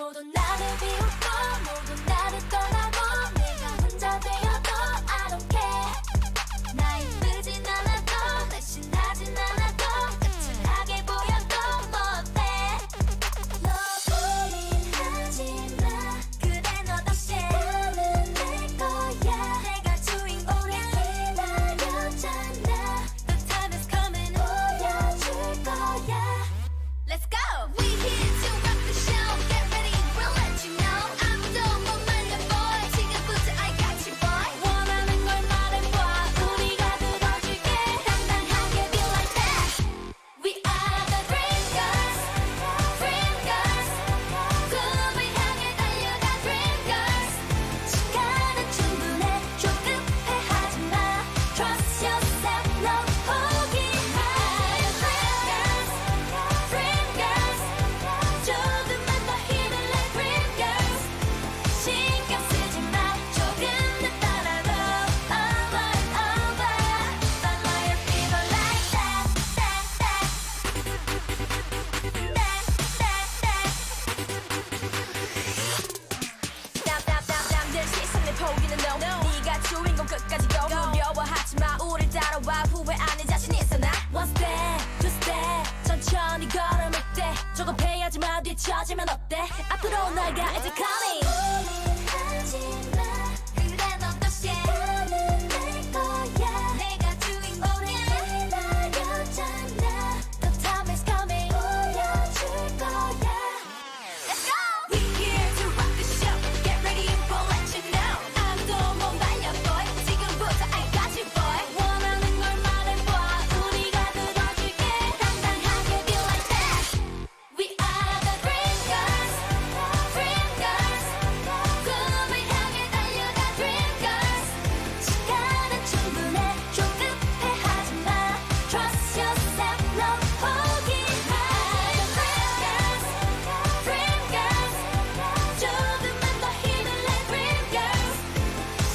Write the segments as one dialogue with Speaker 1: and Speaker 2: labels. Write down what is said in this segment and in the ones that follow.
Speaker 1: 모두 나를 비웃고 모두 나를 떠나고 내가 혼자 되어도 I don't care. 나 이쁘진 않아도 날씬하진 않아도 까칠하게 보여도 뭐 어때. 너무린 하지마. 그래 너도 share. 나는 내 거야. 내가 주인공이야. 기다렸잖아. The time is coming. 보여줄 거야. Let's go. We here to rock the show. Get ready, we'll let you know. 아무도 못 말려 boy. 지금부터 I got you boy. 원하는 걸 말해봐. 우리가 들어줄게. 당당하게 be like that. We are the dream girls. Dream girls. 꿈을 향해 달려가 dream girls. 시간은 충분해. 조급해 하지마. Trust yourself. 너 포기하지 마. Dream girls. 조금만 더 힘을 내 dream girls. 신경 쓰지 마. 조금 더 따라도 over and over. Follow your fever like that, that, that. 남들 시선을 포기는 no. 네가 주인공 끝까지 go. 두려워하지 마. 우릴 따라와. 후회 안 해. 자신 있어 나. One step, two step. 천천히 걸음을 때 조급해하지 마. 뒤처지면 어때. 앞으로 너가 이제 coming. 그래 너도 share. 나는 내 거야. 내가 주인공이야. 기다렸잖아. The time is coming. 보여줄 거야. Let's go! We here to rock the show. Get ready and we'll let you know. 아무도 못 말려 boy. 지금부터 I got you boy. 원하는 걸 말해봐. 우리가 들어줄게. 당당하게 be like that. We are the dream girls. Dream girls. 꿈을 향해 달려가 dream girls. 시간은 충분해. 조급해 하지마. Trust yourself. 너 포기하지 마. Dream girls. 조금만 더 힘을 내 dream girls.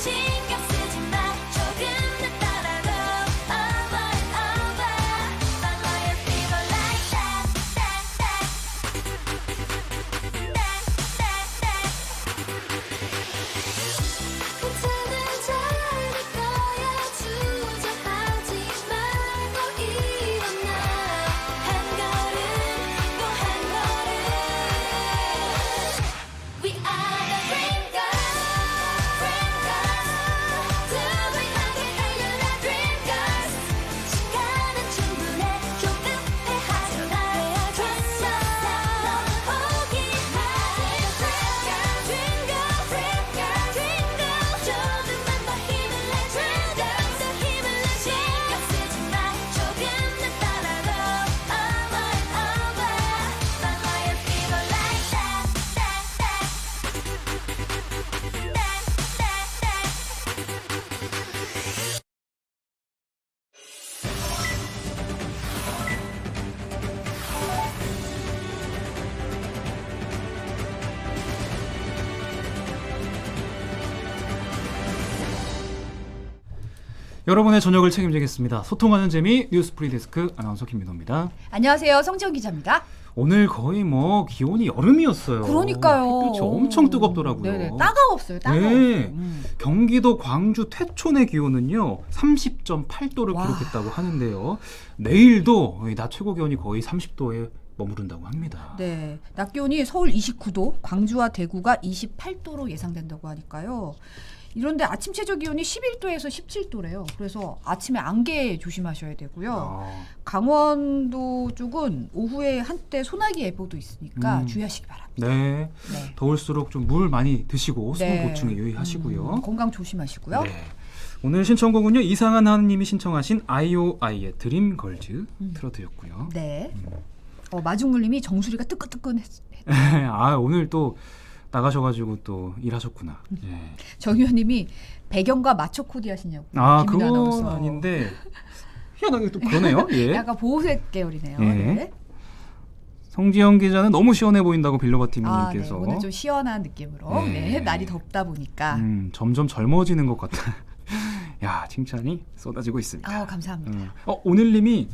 Speaker 1: 신경 쓰지 마. 조금 더 따라도 over and over. Follow your fever like that, that, that. 괜찮아 잘할 거야. 주저하지 말고 일어나. 한 걸음 또 한 걸음. We are the dream girls. Dream girls. 꿈을 향해 달려라 dream girls. 시간은 충분해. 조급해 하지마. Trust yourself. 너 포기하지 마. Dream girl, dream girl, dream girl. 조금만 더 힘을 내 dream girls. 더 힘을 내 신경 쓰지 마. 조금 더 따라도 over and over. Follow your fever like that, that, that.
Speaker 2: 여러분의 저녁을 책임지겠습니다. 소통하는 재미 뉴스 프리데스크 아나운서 김민호입니다.
Speaker 3: 안녕하세요. 성지영 기자입니다.
Speaker 2: 오늘 거의 뭐 기온이 여름이었어요.
Speaker 3: 그러니까요.
Speaker 2: 햇빛이 엄청 뜨겁더라고요.
Speaker 3: 네네. 따가웠어요. 따가웠어요.
Speaker 2: 네. 경기도 광주 태촌의 기온은요 30.8도를
Speaker 3: 와.
Speaker 2: 기록했다고 하는데요. 내일도 낮 최고 기온이 거의 30도에 머무른다고 합니다.
Speaker 3: 네. 낮 기온이 서울 29도, 광주와 대구가 28도로 예상된다고 하니까요. 이런데 아침 최저 기온이 11도에서 17도래요. 그래서 아침에 안개 조심하셔야 되고요.
Speaker 2: 아,
Speaker 3: 강원도 쪽은 오후에 한때 소나기 예보도 있으니까 주의하시기 바랍니다.
Speaker 2: 네.
Speaker 3: 네.
Speaker 2: 더울수록 좀 물 많이 드시고 수분
Speaker 3: 네.
Speaker 2: 보충에 유의하시고요.
Speaker 3: 건강 조심하시고요.
Speaker 2: 네. 오늘 신청곡은요 이상한 하느님이 신청하신 아이오아이의 드림걸즈 틀어드렸고요.
Speaker 3: 네. 마중물님이 정수리가 뜨끈뜨끈했어요.
Speaker 2: 아 오늘 또 나가셔가지고 또 일하셨구나. 예.
Speaker 3: 정유현님이 배경과 맞춰 코디 하시냐고.
Speaker 2: 아
Speaker 3: 김민아
Speaker 2: 그건
Speaker 3: 아나운서.
Speaker 2: 아닌데 희한하게 또 그러네요. 예.
Speaker 3: 약간 보호색 계열이네요.
Speaker 2: 예.
Speaker 3: 네.
Speaker 2: 성지영 기자는 너무 시원해 보인다고
Speaker 3: 네.
Speaker 2: 빌러바티님께서
Speaker 3: 오늘 좀 시원한 느낌으로.
Speaker 2: 네.
Speaker 3: 네. 날이 덥다 보니까.
Speaker 2: 점점 젊어지는 것 같다. 야 칭찬이 쏟아지고 있습니다.
Speaker 3: 감사합니다.
Speaker 2: 오늘님이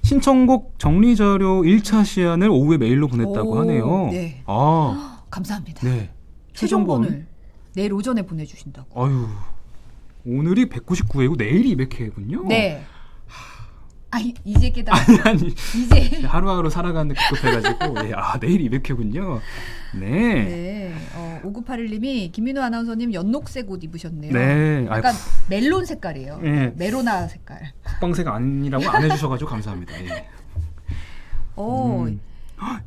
Speaker 2: 신청곡 정리자료 1차 시안을 오후에 메일로 보냈다고
Speaker 3: 오,
Speaker 2: 하네요.
Speaker 3: 네.
Speaker 2: 아
Speaker 3: 감사합니다.
Speaker 2: 네.
Speaker 3: 최종본을 내일 오전에 보내주신다고.
Speaker 2: 아유. 오늘이 199회고 내일이 200회군요.
Speaker 3: 네. 이제 깨달아.
Speaker 2: 아니
Speaker 3: 이제.
Speaker 2: 하루하루 살아가는데 급급해가지고 예, 내일 200회군요. 네.
Speaker 3: 네. 5981님이 김민우 아나운서님 연녹색 옷 입으셨네요.
Speaker 2: 네.
Speaker 3: 약간 멜론 색깔이에요.
Speaker 2: 네.
Speaker 3: 메로나 색깔.
Speaker 2: 국방색 아니라고 안 해주셔가지고 감사합니다. 예.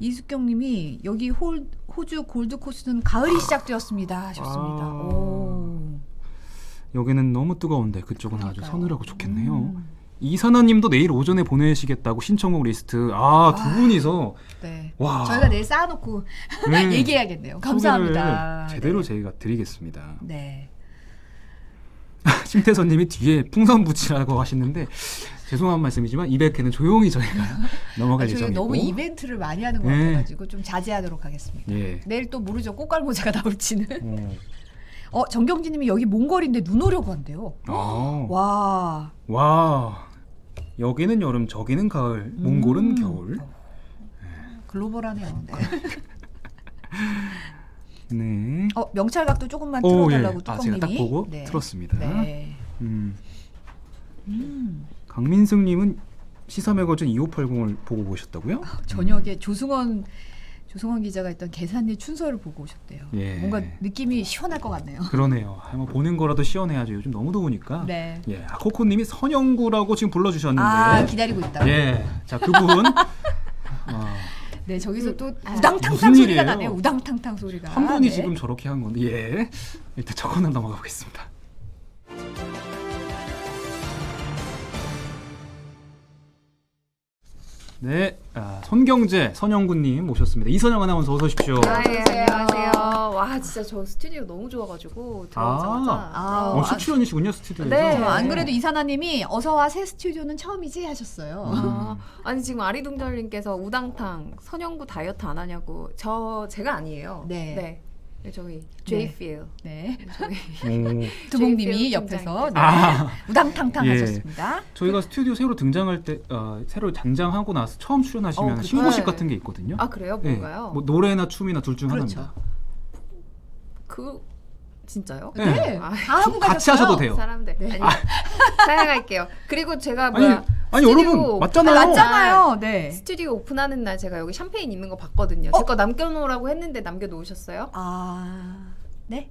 Speaker 3: 이숙경님이 여기 호주 골드코스트는 가을이 시작되었습니다 하셨습니다. 오.
Speaker 2: 여기는 너무 뜨거운데 그쪽은 아주
Speaker 3: 그러니까요.
Speaker 2: 서늘하고 좋겠네요. 이선아님도 내일 오전에 보내시겠다고 신청곡 리스트. 두 분이서
Speaker 3: 네.
Speaker 2: 와.
Speaker 3: 저희가 내일 쌓아놓고
Speaker 2: 네.
Speaker 3: 얘기해야겠네요. 감사합니다.
Speaker 2: 소개를 제대로
Speaker 3: 네.
Speaker 2: 저희가 드리겠습니다.
Speaker 3: 네.
Speaker 2: 심태선님이 뒤에 풍선 붙이라고 하시는데 죄송한 말씀이지만 200회는 조용히 저희가 넘어갈
Speaker 3: 저희가
Speaker 2: 예정이고.
Speaker 3: 너무 이벤트를 많이 하는 것
Speaker 2: 네.
Speaker 3: 같아가지고 좀 자제하도록 하겠습니다.
Speaker 2: 예.
Speaker 3: 내일 또 모르죠. 꽃갈모자가 나올지는. 정경진님이 여기 몽골인데 눈 오려고 한대요. 와.
Speaker 2: 와. 여기는 여름, 저기는 가을, 몽골은 겨울.
Speaker 3: 글로벌하네요. 네.
Speaker 2: 네.
Speaker 3: 명찰각도 조금만
Speaker 2: 오,
Speaker 3: 틀어달라고
Speaker 2: 예.
Speaker 3: 뚜껑님이.
Speaker 2: 제가 딱 보고
Speaker 3: 네.
Speaker 2: 틀었습니다.
Speaker 3: 네.
Speaker 2: 강민승님은 시사매거진 2580을 보고 오셨다고요?
Speaker 3: 저녁에 조승원 기자가 했던 계산의 춘서를 보고 오셨대요.
Speaker 2: 예.
Speaker 3: 뭔가 느낌이 시원할 것 같네요.
Speaker 2: 그러네요. 한번 보는 거라도 시원해야죠. 요즘 너무 더우니까.
Speaker 3: 네.
Speaker 2: 예. 코코님이 선영구라고 지금 불러주셨는데.
Speaker 3: 기다리고 있다.
Speaker 2: 예. 자, 그분.
Speaker 3: 네, 저기서 또
Speaker 2: 무슨
Speaker 3: 우당탕탕 소리가
Speaker 2: 일이에요?
Speaker 3: 나네요. 우당탕탕 소리가.
Speaker 2: 한 분이
Speaker 3: 네.
Speaker 2: 지금 저렇게 한 건데. 예. 일단 저거는 넘어가 보겠습니다. 네, 손경재 선영구님 모셨습니다. 이선영 아나운서 어서 오십시오.
Speaker 4: 안녕하세요. 와 진짜 저 스튜디오 너무 좋아가지고 들어오자마자
Speaker 2: 첫 출연이시군요 스튜디오에서.
Speaker 4: 네.
Speaker 3: 안 그래도 이사나님이 어서와 새 스튜디오는 처음이지 하셨어요.
Speaker 4: 아니 지금 아리동절님께서 우당탕 선영구 다이어트 안 하냐고 제가 아니에요.
Speaker 3: 네.
Speaker 4: 저기 제이필
Speaker 3: 네.
Speaker 4: 저희
Speaker 3: 두목님이
Speaker 4: JFL
Speaker 3: 옆에서
Speaker 4: 팀장님.
Speaker 3: 우당탕탕
Speaker 2: 예.
Speaker 3: 하셨습니다.
Speaker 2: 저희가 스튜디오 새로 등장할 때 새로 장장하고 나서 처음 출연하시면
Speaker 3: 그쵸.
Speaker 2: 신고식
Speaker 4: 네.
Speaker 2: 같은 게 있거든요.
Speaker 4: 아 그래요?
Speaker 2: 예.
Speaker 4: 뭔가요?
Speaker 2: 뭐 노래나 춤이나 둘 중
Speaker 3: 그렇죠.
Speaker 2: 하나입니다.
Speaker 4: 진짜요?
Speaker 3: 네.
Speaker 4: 아,
Speaker 3: 다 하고
Speaker 2: 같이
Speaker 3: 가셨어요.
Speaker 2: 하셔도 돼요.
Speaker 4: 사람들
Speaker 3: 네.
Speaker 4: 아니 사양할게요. 그리고 제가
Speaker 2: 아니 여러분 맞잖아요.
Speaker 3: 맞잖아요. 네.
Speaker 4: 스튜디오 오픈하는 날 제가 여기 샴페인 있는 거 봤거든요. 제 거 남겨놓으라고 했는데 남겨놓으셨어요?
Speaker 3: 네.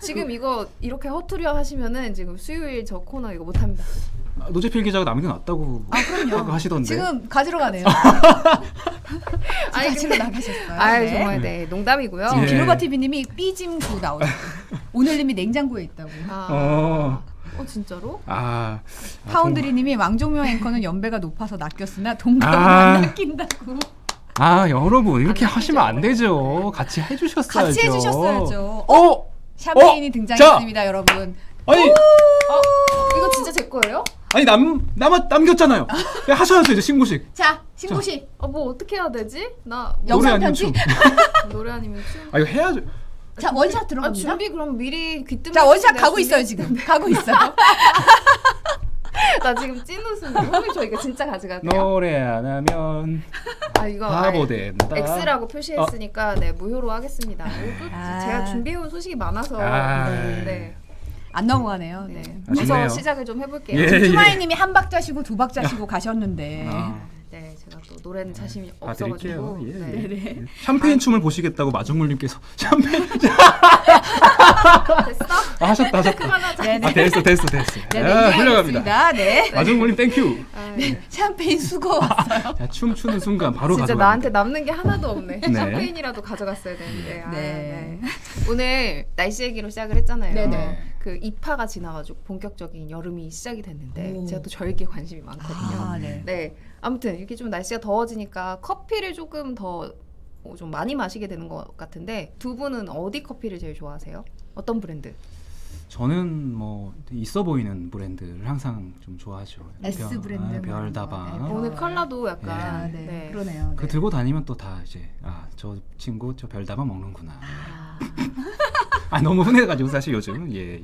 Speaker 4: 지금 이거 이렇게 허투루 하시면은 지금 수요일 저 코너 이거 못합니다.
Speaker 2: 노재필 기자가 남겨놨다고
Speaker 3: 그럼요.
Speaker 2: 하시던데.
Speaker 3: 지금 가지러 가네요.
Speaker 4: 아니
Speaker 3: 가지러
Speaker 4: 근데
Speaker 3: 나가셨어요.
Speaker 4: 아
Speaker 3: 네.
Speaker 4: 정말 네 농담이고요.
Speaker 3: 지금
Speaker 2: 예.
Speaker 3: 길로바 TV님이 삐짐구 나오셨고 오늘님이 냉장고에 있다고.
Speaker 4: 진짜로?
Speaker 3: 파운드리님이 왕종명 앵커는 연배가 높아서 낚였으나 동갑은
Speaker 2: 아.
Speaker 3: 안 낚인다고.
Speaker 2: 여러분 이렇게
Speaker 4: 안
Speaker 2: 하시면 안
Speaker 4: 되죠.
Speaker 2: 되죠. 같이 해주셨어야죠.
Speaker 3: 같이 해주셨어야죠. 샴페인이 등장했습니다, 여러분.
Speaker 2: 아니
Speaker 4: 이거 진짜 제 거예요?
Speaker 2: 아니 남겼잖아요. 하셔야죠 이제 신고식.
Speaker 3: 자, 신고식.
Speaker 4: 뭐 어떻게 해야 되지? 나
Speaker 2: 노래
Speaker 3: 영상
Speaker 2: 아니면
Speaker 3: 편지.
Speaker 2: 춤.
Speaker 4: 노래 아니면 춤?
Speaker 2: 이거 해야죠.
Speaker 3: 자, 원샷 들어갑니다.
Speaker 4: 준비 그럼 미리 귀뜸.
Speaker 3: 자, 원샷 가고 있어요, 지금. 가고 있어요.
Speaker 4: 나 지금 찐 웃음. 형님 저 이거 진짜 가져가세요.
Speaker 2: 노래 안 하면
Speaker 4: 이거
Speaker 2: 바보
Speaker 4: 아예
Speaker 2: 된다.
Speaker 4: X라고 표시했으니까 네 무효로 하겠습니다. 그리고 또 제가 준비해온 소식이 많아서 네.
Speaker 3: 안 넘어가네요. 네.
Speaker 4: 그래서
Speaker 2: 아쉽네요.
Speaker 4: 시작을 좀 해볼게요.
Speaker 2: 예.
Speaker 3: 투마이님이 한 박자시고 두 박자시고 가셨는데.
Speaker 4: 네, 제가 또 노래는 자신이
Speaker 2: 드릴게요.
Speaker 4: 없어가지고.
Speaker 2: 예.
Speaker 4: 네.
Speaker 2: 샴페인 춤을 보시겠다고 마중물님께서 샴페인
Speaker 4: 됐어?
Speaker 2: 하셨다.
Speaker 4: 그만하자.
Speaker 3: 네네.
Speaker 2: 됐어.
Speaker 3: 네,
Speaker 2: 훌륭합니다.
Speaker 3: 네.
Speaker 2: 마중물님 땡큐.
Speaker 3: 샴페인 수고 왔어요.
Speaker 2: 자, 춤추는 순간 바로
Speaker 4: 진짜
Speaker 2: 가져갑니다.
Speaker 4: 나한테 남는 게 하나도 없네.
Speaker 2: 네.
Speaker 4: 샴페인이라도 가져갔어야 되는데.
Speaker 3: 네.
Speaker 4: 오늘 날씨 얘기로 시작을 했잖아요.
Speaker 3: 네네.
Speaker 4: 그 입하가 지나가지고 본격적인 여름이 시작이 됐는데
Speaker 3: 오.
Speaker 4: 제가 또 절기에 관심이 많거든요.
Speaker 3: 네.
Speaker 4: 네. 아무튼 이렇게 좀 날씨가 더워지니까 커피를 조금 더 좀 많이 마시게 되는 것 같은데 두 분은 어디 커피를 제일 좋아하세요? 어떤 브랜드?
Speaker 2: 저는 뭐 있어 보이는 브랜드를 항상 좀 좋아하죠.
Speaker 3: S 브랜드
Speaker 2: 별다방.
Speaker 3: 뭐, 네,
Speaker 4: 오늘 컬러도 약간
Speaker 3: 아, 네. 그러네요.
Speaker 2: 그
Speaker 3: 네.
Speaker 2: 들고 다니면 또 다 이제 저 친구 저 별다방 먹는구나. 너무 흔해가지고 사실 요즘 예.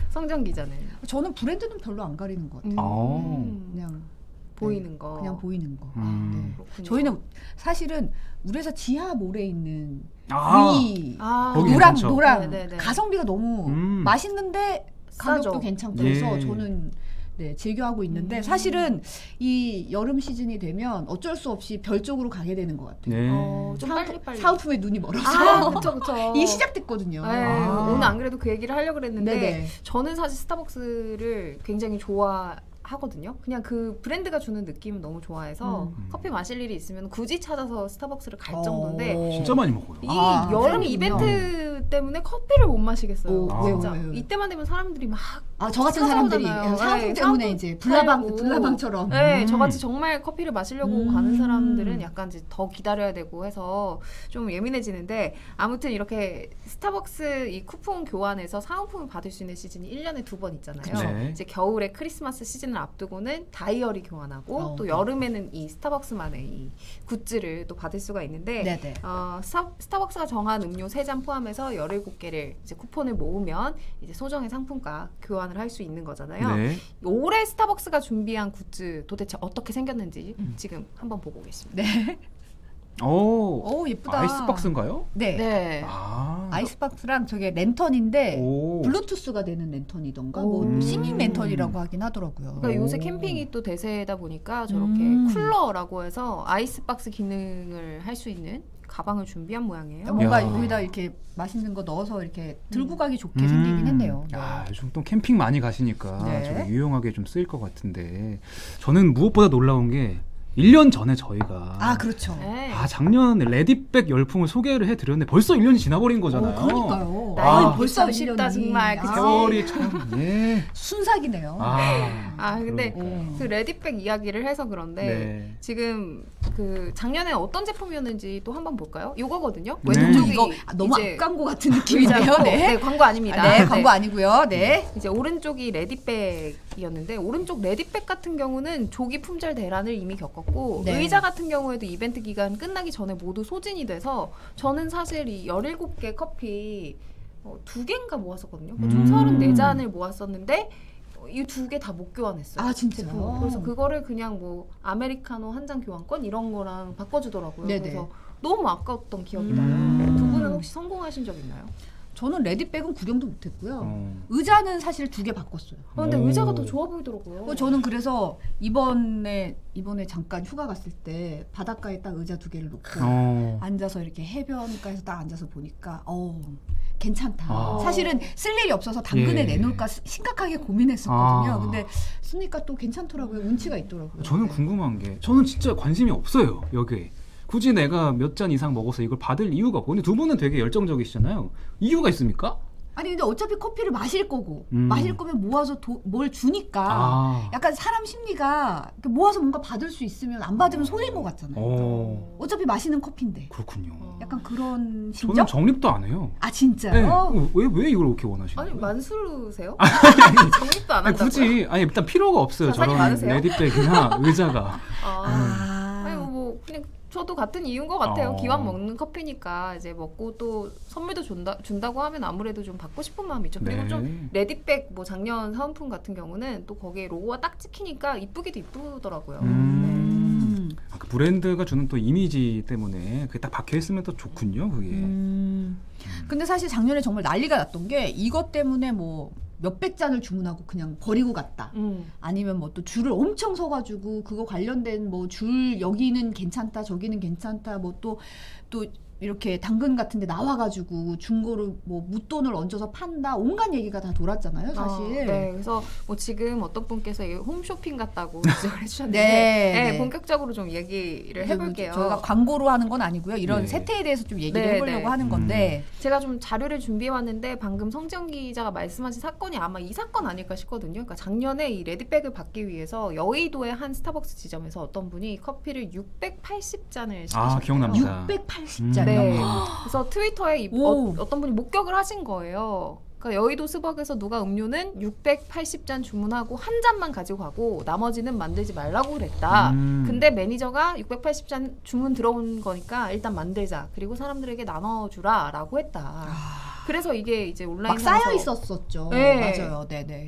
Speaker 4: 성정 기자는
Speaker 3: 저는 브랜드는 별로 안 가리는 것 같아요.
Speaker 2: 음.
Speaker 3: 그냥
Speaker 4: 보이는 거.
Speaker 3: 그냥 보이는 거. 네.
Speaker 4: 그렇군요.
Speaker 3: 저희는 사실은 우리 회사 지하 몰에 있는
Speaker 2: 아,
Speaker 3: 위
Speaker 2: 거기
Speaker 3: 노랑
Speaker 2: 괜찮죠.
Speaker 3: 노랑
Speaker 4: 네네네.
Speaker 3: 가성비가 너무 맛있는데 가격도
Speaker 4: 싸죠.
Speaker 3: 괜찮고
Speaker 2: 예.
Speaker 3: 해서 저는 네, 즐겨하고 있는데 사실은 이 여름 시즌이 되면 어쩔 수 없이 별 쪽으로 가게 되는 것 같아요.
Speaker 2: 네.
Speaker 4: 좀
Speaker 3: 사은품-
Speaker 4: 빨리.
Speaker 3: 사은품에 눈이 멀어서
Speaker 4: 아, 그쵸, 그쵸.
Speaker 3: 이게 시작됐거든요.
Speaker 4: 네,
Speaker 2: 아.
Speaker 4: 오늘 안 그래도 그 얘기를 하려고 그랬는데
Speaker 3: 네네.
Speaker 4: 저는 사실 스타벅스를 굉장히 좋아하거든요. 그냥 그 브랜드가 주는 느낌을 너무 좋아해서 커피 마실 일이 있으면 굳이 찾아서 스타벅스를 갈 정도인데
Speaker 2: 진짜 많이 먹어요.
Speaker 4: 이
Speaker 3: 아,
Speaker 4: 여름
Speaker 3: 그렇군요.
Speaker 4: 이벤트 때문에 커피를 못 마시겠어요.
Speaker 3: 오,
Speaker 2: 왜요,
Speaker 4: 진짜.
Speaker 3: 왜요?
Speaker 4: 이때만 되면 사람들이 막
Speaker 3: 저 같은 사람들이
Speaker 4: 찾아오잖아요.
Speaker 3: 사은품
Speaker 4: 네,
Speaker 3: 때문에
Speaker 4: 사은품
Speaker 3: 이제
Speaker 4: 팔고.
Speaker 3: 불나방처럼.
Speaker 4: 네, 저같이 정말 커피를 마시려고 가는 사람들은
Speaker 3: 약
Speaker 4: 약간 이제 더 기다려야 되고 해서 좀 예민해지는데 아무튼 이렇게 스타벅스 이 쿠폰 교환해서 사은품을 받을 수 있는 시즌이 1년에 2번 있잖아요.
Speaker 2: 그쵸. 네.
Speaker 4: 이제 겨울에 크리스마스 시즌을 앞두고는 다이어리 교환하고 또
Speaker 3: 네.
Speaker 4: 여름에는 이 스타벅스만의 이 굿즈를 또 받을 수가 있는데
Speaker 3: 네네.
Speaker 4: 스타벅스가 정한 음료 3잔 포함해서 17개를 이제 쿠폰을 모으면 이제 소정의 상품과 교환을 할 수 있는 거잖아요.
Speaker 2: 네.
Speaker 4: 올해 스타벅스가 준비한 굿즈 도대체 어떻게 생겼는지 지금 한번 보고 계십니다.
Speaker 3: 네.
Speaker 2: 오,
Speaker 3: 예쁘다.
Speaker 2: 아이스박스인가요?
Speaker 3: 네.
Speaker 4: 네.
Speaker 2: 아,
Speaker 3: 아이스박스랑 저게 랜턴인데
Speaker 2: 오.
Speaker 3: 블루투스가 되는 랜턴이던가
Speaker 4: 오.
Speaker 3: 뭐 싱잉 랜턴이라고 하긴 하더라고요.
Speaker 4: 그러니까 요새
Speaker 2: 오.
Speaker 4: 캠핑이 또 대세다 보니까 저렇게 쿨러라고 해서 아이스박스 기능을 할 수 있는 가방을 준비한 모양이에요.
Speaker 3: 뭔가
Speaker 2: 야.
Speaker 3: 여기다 이렇게 맛있는 거 넣어서 이렇게 들고 가기 좋게 생기긴 했네요. 네.
Speaker 2: 야, 요즘 또 캠핑 많이 가시니까
Speaker 3: 네.
Speaker 2: 좀 유용하게 좀 쓰일 것 같은데 저는 무엇보다 놀라운 게 1년 전에 저희가
Speaker 3: 그렇죠.
Speaker 4: 네.
Speaker 2: 작년 레디백 열풍을 소개를 해드렸는데 벌써 1년이 지나버린 거잖아요.
Speaker 3: 그러니까요.
Speaker 2: 아,
Speaker 4: 벌써 쉽다 정말. 그치?
Speaker 2: 세월이 참 예.
Speaker 3: 순삭이네요.
Speaker 4: 근데
Speaker 2: 그러니까.
Speaker 4: 그 레디백 이야기를 해서 그런데
Speaker 2: 네.
Speaker 4: 지금 그 작년에 어떤 제품이었는지 또 한번 볼까요? 요거거든요.
Speaker 2: 네.
Speaker 4: 왼쪽이
Speaker 3: 이거 너무
Speaker 4: 이제
Speaker 3: 앞광고 같은 느낌이네요.
Speaker 4: 의자고,
Speaker 3: 네.
Speaker 4: 네, 광고 아닙니다.
Speaker 3: 네, 광고 아니고요. 네.
Speaker 4: 이제 오른쪽이 레디백이었는데 오른쪽 레디백 같은 경우는 조기 품절 대란을 이미 겪었고
Speaker 3: 네.
Speaker 4: 의자 같은 경우에도 이벤트 기간 끝나기 전에 모두 소진이 돼서 저는 사실 이 17개 커피 2개인가 모았었거든요. 총 34잔을 모았었는데 이 2개 다 못 교환했어요.
Speaker 3: 진짜요?
Speaker 4: 제품. 그래서 그거를 그냥 뭐 아메리카노 한 잔 교환권 이런 거랑 바꿔주더라고요.
Speaker 3: 네네.
Speaker 4: 그래서 너무 아까웠던 기억이 나요. 두 분은 혹시 성공하신 적 있나요?
Speaker 3: 저는 레디백은 구경도 못했고요.
Speaker 2: 어.
Speaker 3: 의자는 사실 2개 바꿨어요.
Speaker 4: 근데
Speaker 2: 오.
Speaker 4: 의자가 더 좋아 보이더라고요.
Speaker 3: 저는 그래서 이번에 잠깐 휴가 갔을 때 바닷가에 딱 의자 2개를 놓고 앉아서 이렇게 해변가에서 딱 앉아서 보니까 괜찮다. 사실은 쓸 일이 없어서 당근에
Speaker 2: 예.
Speaker 3: 내놓을까 심각하게 고민했었거든요.
Speaker 2: 아.
Speaker 3: 근데 쓰니까 또 괜찮더라고요. 운치가 있더라고요.
Speaker 2: 저는
Speaker 3: 네.
Speaker 2: 궁금한 게 저는 진짜 관심이 없어요 여기에. 굳이 내가 몇 잔 이상 먹어서 이걸 받을 이유가 없고 근데 두 분은 되게 열정적이시잖아요. 이유가 있습니까?
Speaker 3: 아니 근데 어차피 커피를 마실 거고
Speaker 2: 음.
Speaker 3: 마실 거면 모아서 뭘 주니까 약간 사람 심리가 이렇게 모아서 뭔가 받을 수 있으면 안 받으면 손해인 것 같잖아요. 어차피 마시는 커피인데
Speaker 2: 그렇군요.
Speaker 3: 약간 그런
Speaker 2: 저는
Speaker 3: 심정?
Speaker 2: 정립도 안 해요.
Speaker 3: 진짜요?
Speaker 2: 네. 왜 이걸 그렇게 원하시는
Speaker 4: 아니
Speaker 2: 거예요?
Speaker 4: 만수르세요? 정립도 안
Speaker 2: 아니,
Speaker 4: 한다고요?
Speaker 2: 굳이 일단 필요가 없어요.
Speaker 4: 자산이
Speaker 2: 저런
Speaker 4: 많으세요?
Speaker 2: 레디백이나 의자가.
Speaker 4: 아니 뭐 그냥 저도 같은 이유인 것 같아요. 기왕 먹는 커피니까 이제 먹고 또 선물도 준다고 하면 아무래도 좀 받고 싶은 마음이 있죠. 그리고
Speaker 2: 네.
Speaker 4: 좀 레디백 뭐 작년 사은품 같은 경우는 또 거기에 로고가 딱 찍히니까 이쁘기도 이쁘더라고요.
Speaker 2: 그 브랜드가 주는 또 이미지 때문에 그게 딱 박혀 있으면 또 좋군요. 그게.
Speaker 3: 근데 사실 작년에 정말 난리가 났던 게 이것 때문에 뭐 몇백 잔을 주문하고 그냥 버리고 갔다. 아니면 뭐 또 줄을 엄청 서가지고 그거 관련된 뭐 줄 여기는 괜찮다 저기는 괜찮다 뭐 또 이렇게 당근 같은데 나와가지고 중고로 뭐 무돈을 얹어서 판다 온갖 얘기가 다 돌았잖아요 사실.
Speaker 4: 네, 그래서 뭐 지금 어떤 분께서 이게 홈쇼핑 같다고 지적을 해주셨는데
Speaker 3: 네.
Speaker 4: 본격적으로 좀 얘기를 해볼게요.
Speaker 3: 저희가 광고로 하는 건 아니고요. 이런
Speaker 2: 네.
Speaker 3: 세태에 대해서 좀 얘기를
Speaker 4: 네,
Speaker 3: 해보려고
Speaker 4: 네.
Speaker 3: 하는 건데
Speaker 4: 제가 좀 자료를 준비해 왔는데 방금 성지영 기자가 말씀하신 사건이 아마 이 사건 아닐까 싶거든요. 그러니까 작년에 이 레디백을 받기 위해서 여의도의 한 스타벅스 지점에서 어떤 분이 커피를 680잔을 시키셨대요.
Speaker 2: 기억납니다.
Speaker 3: 680잔.
Speaker 4: 네. 그래서 트위터에
Speaker 3: 오.
Speaker 4: 어떤 분이 목격을 하신 거예요. 그러니까 여의도 스벅에서 누가 음료는 680잔 주문하고 한 잔만 가지고 가고 나머지는 만들지 말라고 그랬다. 근데 매니저가 680잔 주문 들어온 거니까 일단 만들자. 그리고 사람들에게 나눠주라 라고 했다. 그래서 이게 이제 온라인
Speaker 3: 막 쌓여 있었었죠.
Speaker 4: 네.
Speaker 3: 맞아요. 네네.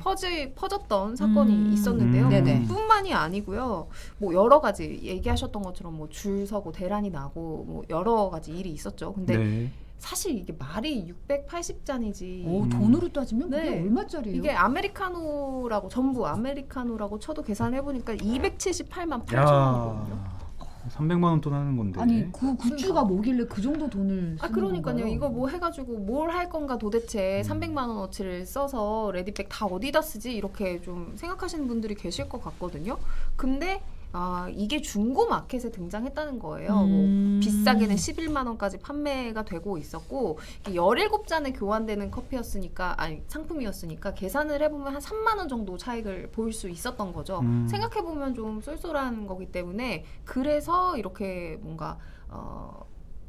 Speaker 4: 퍼졌던 사건이 있었는데요.
Speaker 3: 네네.
Speaker 4: 뿐만이 아니고요. 뭐 여러 가지 얘기하셨던 것처럼 뭐 줄 서고 대란이 나고 뭐 여러 가지 일이 있었죠. 근데
Speaker 2: 네.
Speaker 4: 사실 이게 말이 680잔이지.
Speaker 3: 오, 돈으로 따지면 그게
Speaker 4: 네.
Speaker 3: 얼마짜리예요?
Speaker 4: 이게 아메리카노라고 전부 아메리카노라고 쳐도 계산해 보니까 278만 8천
Speaker 2: 야,
Speaker 4: 원이거든요.
Speaker 2: 300만 원 돈 하는 건데.
Speaker 3: 아니 그 굿즈가 뭐길래 그 정도 돈을
Speaker 4: 아
Speaker 3: 쓰는
Speaker 4: 그러니까요.
Speaker 3: 건가요?
Speaker 4: 이거 뭐 해가지고 뭘 할 건가 도대체 300만 원어치를 써서 레디백 다 어디다 쓰지 이렇게 좀 생각하시는 분들이 계실 것 같거든요. 근데 이게 중고 마켓에 등장했다는 거예요. 뭐 비싸게는 11만 원까지 판매가 되고 있었고 17잔에 교환되는 커피였으니까 상품이었으니까 계산을 해보면 한 3만 원 정도 차익을 볼 수 있었던 거죠. 생각해보면 좀 쏠쏠한 거기 때문에 그래서 이렇게 뭔가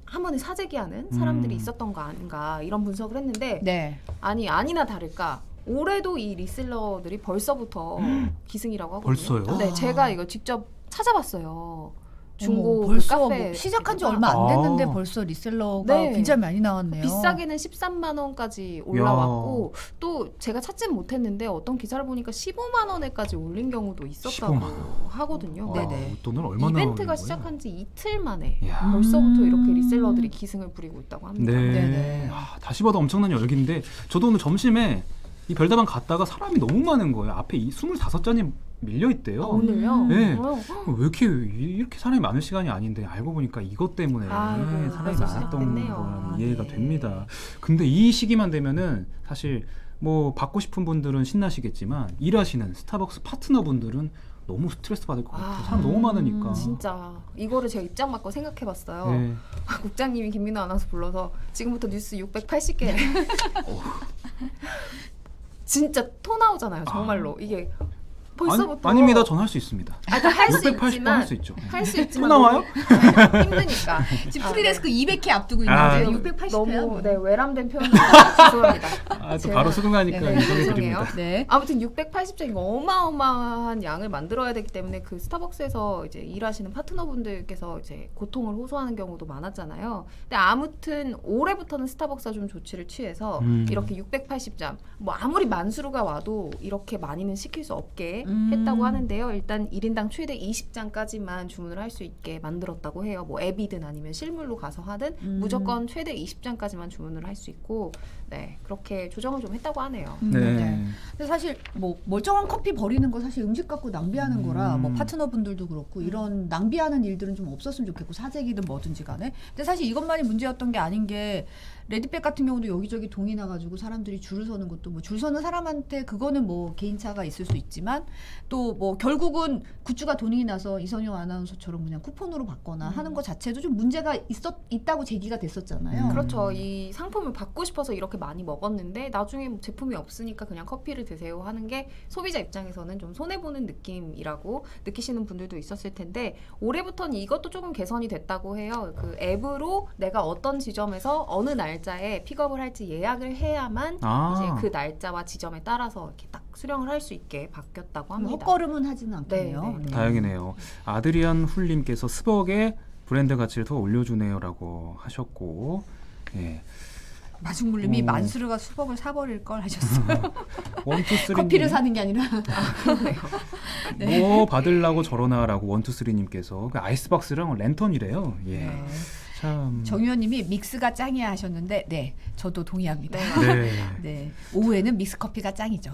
Speaker 4: 한 번에 사재기하는 사람들이 있었던 거 아닌가 이런 분석을 했는데
Speaker 3: 네.
Speaker 4: 아니나 다를까 올해도 이 리셀러들이 벌써부터 기승이라고 하거든요.
Speaker 2: 벌써요?
Speaker 4: 네,
Speaker 3: 아.
Speaker 4: 제가 이거 직접 찾아봤어요. 중고
Speaker 3: 어머,
Speaker 4: 그
Speaker 3: 벌써
Speaker 4: 카페
Speaker 3: 뭐 시작한 지 얼마 안 됐는데 벌써 리셀러가
Speaker 4: 네.
Speaker 3: 굉장히 많이 나왔네요.
Speaker 4: 비싸게는 13만 원까지 올라왔고 또 제가 찾진 못했는데 어떤 기사를 보니까 15만 원에까지 올린 경우도 있었다고
Speaker 2: 15만 원.
Speaker 4: 하거든요.
Speaker 2: 와,
Speaker 3: 네네.
Speaker 2: 돈을 얼마나
Speaker 4: 이벤트가
Speaker 2: 올린 거예요?
Speaker 4: 시작한 지 이틀 만에
Speaker 2: 이야.
Speaker 4: 벌써부터 이렇게 리셀러들이 기승을 부리고 있다고 합니다.
Speaker 2: 네.
Speaker 3: 네네.
Speaker 2: 다시 봐도 엄청난 열기인데 저도 오늘 점심에 이 별다방 갔다가 사람이 너무 많은 거예요. 앞에 이 25잔이 밀려 있대요.
Speaker 4: 오늘요?
Speaker 2: 네.
Speaker 4: 어.
Speaker 2: 왜 이렇게 사람이 많을 시간이 아닌데 알고 보니까 이것 때문에
Speaker 4: 아이고,
Speaker 2: 사람이
Speaker 4: 그래서
Speaker 2: 많았던
Speaker 4: 시작됐네요.
Speaker 2: 거는 이해가
Speaker 3: 네.
Speaker 2: 됩니다. 근데 이 시기만 되면은 사실 뭐 받고 싶은 분들은 신나시겠지만 일하시는 스타벅스 파트너분들은 너무 스트레스 받을 것 같아요. 사람 너무 많으니까.
Speaker 4: 진짜 이거를 제가 입장 바꿔 생각해봤어요.
Speaker 2: 네.
Speaker 4: 국장님이 김민호 아나운서 불러서 지금부터 뉴스 680개 진짜 토 나오잖아요. 정말로 이게 벌써부터
Speaker 2: 아닙니다. 전 할 수 있습니다.
Speaker 4: 할수
Speaker 2: 680도
Speaker 4: 있지만
Speaker 2: 할 수 있죠.
Speaker 4: 할 수
Speaker 2: 또
Speaker 4: 있지만
Speaker 2: 나와요?
Speaker 4: 너무 힘드니까
Speaker 3: 지금 프리데스크 200회 앞두고
Speaker 2: 아,
Speaker 3: 있는데
Speaker 4: 네,
Speaker 3: 680회야.
Speaker 4: 너무 외람된 표현이 죄송합니다.
Speaker 2: 또
Speaker 4: 제가-
Speaker 2: 바로 수긍하니까
Speaker 3: 네네.
Speaker 2: 인정해
Speaker 4: 죄송해요.
Speaker 2: 드립니다.
Speaker 3: 네.
Speaker 4: 아무튼 680장 어마어마한 양을 만들어야 되기 때문에 그 스타벅스에서 이제 일하시는 파트너분들께서 이제 고통을 호소하는 경우도 많았잖아요. 근데 아무튼 올해부터는 스타벅스가 좀 조치를 취해서 이렇게 680잔 뭐 아무리 만수르가 와도 이렇게 많이는 시킬 수 없게 했다고 하는데요. 일단 1인당 최대 20잔까지만 주문을 할 수 있게 만들었다고 해요. 뭐 앱이든 아니면 실물로 가서 하든 무조건 최대 20잔까지만 주문을 할 수 있고 네 그렇게 조정을 좀 했다고 하네요.
Speaker 2: 네.
Speaker 3: 근데 사실 뭐 멀쩡한 커피 버리는 거 사실 음식 갖고 낭비하는 거라 뭐 파트너분들도 그렇고 이런 낭비하는 일들은 좀 없었으면 좋겠고 사재기든 뭐든지 간에. 근데 사실 이것만이 문제였던 게 아닌 게 레디백 같은 경우도 여기저기 동이 나가지고 사람들이 줄을 서는 것도 뭐 줄 서는 사람한테 그거는 뭐 개인차가 있을 수 있지만 또 뭐 결국은 굿즈가 돈이 나서 이선영 아나운서처럼 그냥 쿠폰으로 받거나 하는 것 자체도 좀 문제가 있다고 제기가 됐었잖아요.
Speaker 4: 그렇죠. 이 상품을 받고 싶어서 이렇게 많이 먹었는데 나중에 뭐 제품이 없으니까 그냥 커피를 드세요 하는 게 소비자 입장에서는 좀 손해보는 느낌이라고 느끼시는 분들도 있었을 텐데 올해부터는 이것도 조금 개선이 됐다고 해요. 그 앱으로 내가 어떤 지점에서 어느 날짜에 픽업을 할지 예약을 해야만 이제 그 날짜와 지점에 따라서 이렇게 딱 수령을 할 수 있게 바뀌었다고 합니다.
Speaker 3: 헛걸음은 하지는 않겠네요.
Speaker 4: 네, 네.
Speaker 2: 다행이네요. 아드리안 훌님께서 스벅의 브랜드 가치를 더 올려주네요라고 하셨고, 예.
Speaker 3: 마중물님이 만수르가 수법을 사버릴 걸 하셨어요.
Speaker 2: 원투쓰리
Speaker 3: 커피를 사는 게 아니라.
Speaker 2: 뭐 받으려고 저러나라고 원투쓰리님께서 그 아이스박스랑 랜턴이래요. 예.
Speaker 3: 네.
Speaker 2: 참.
Speaker 3: 정 의원님이 믹스가 짱이야 하셨는데, 네, 저도 동의합니다.
Speaker 2: 네.
Speaker 3: 네, 오후에는 믹스 커피가 짱이죠.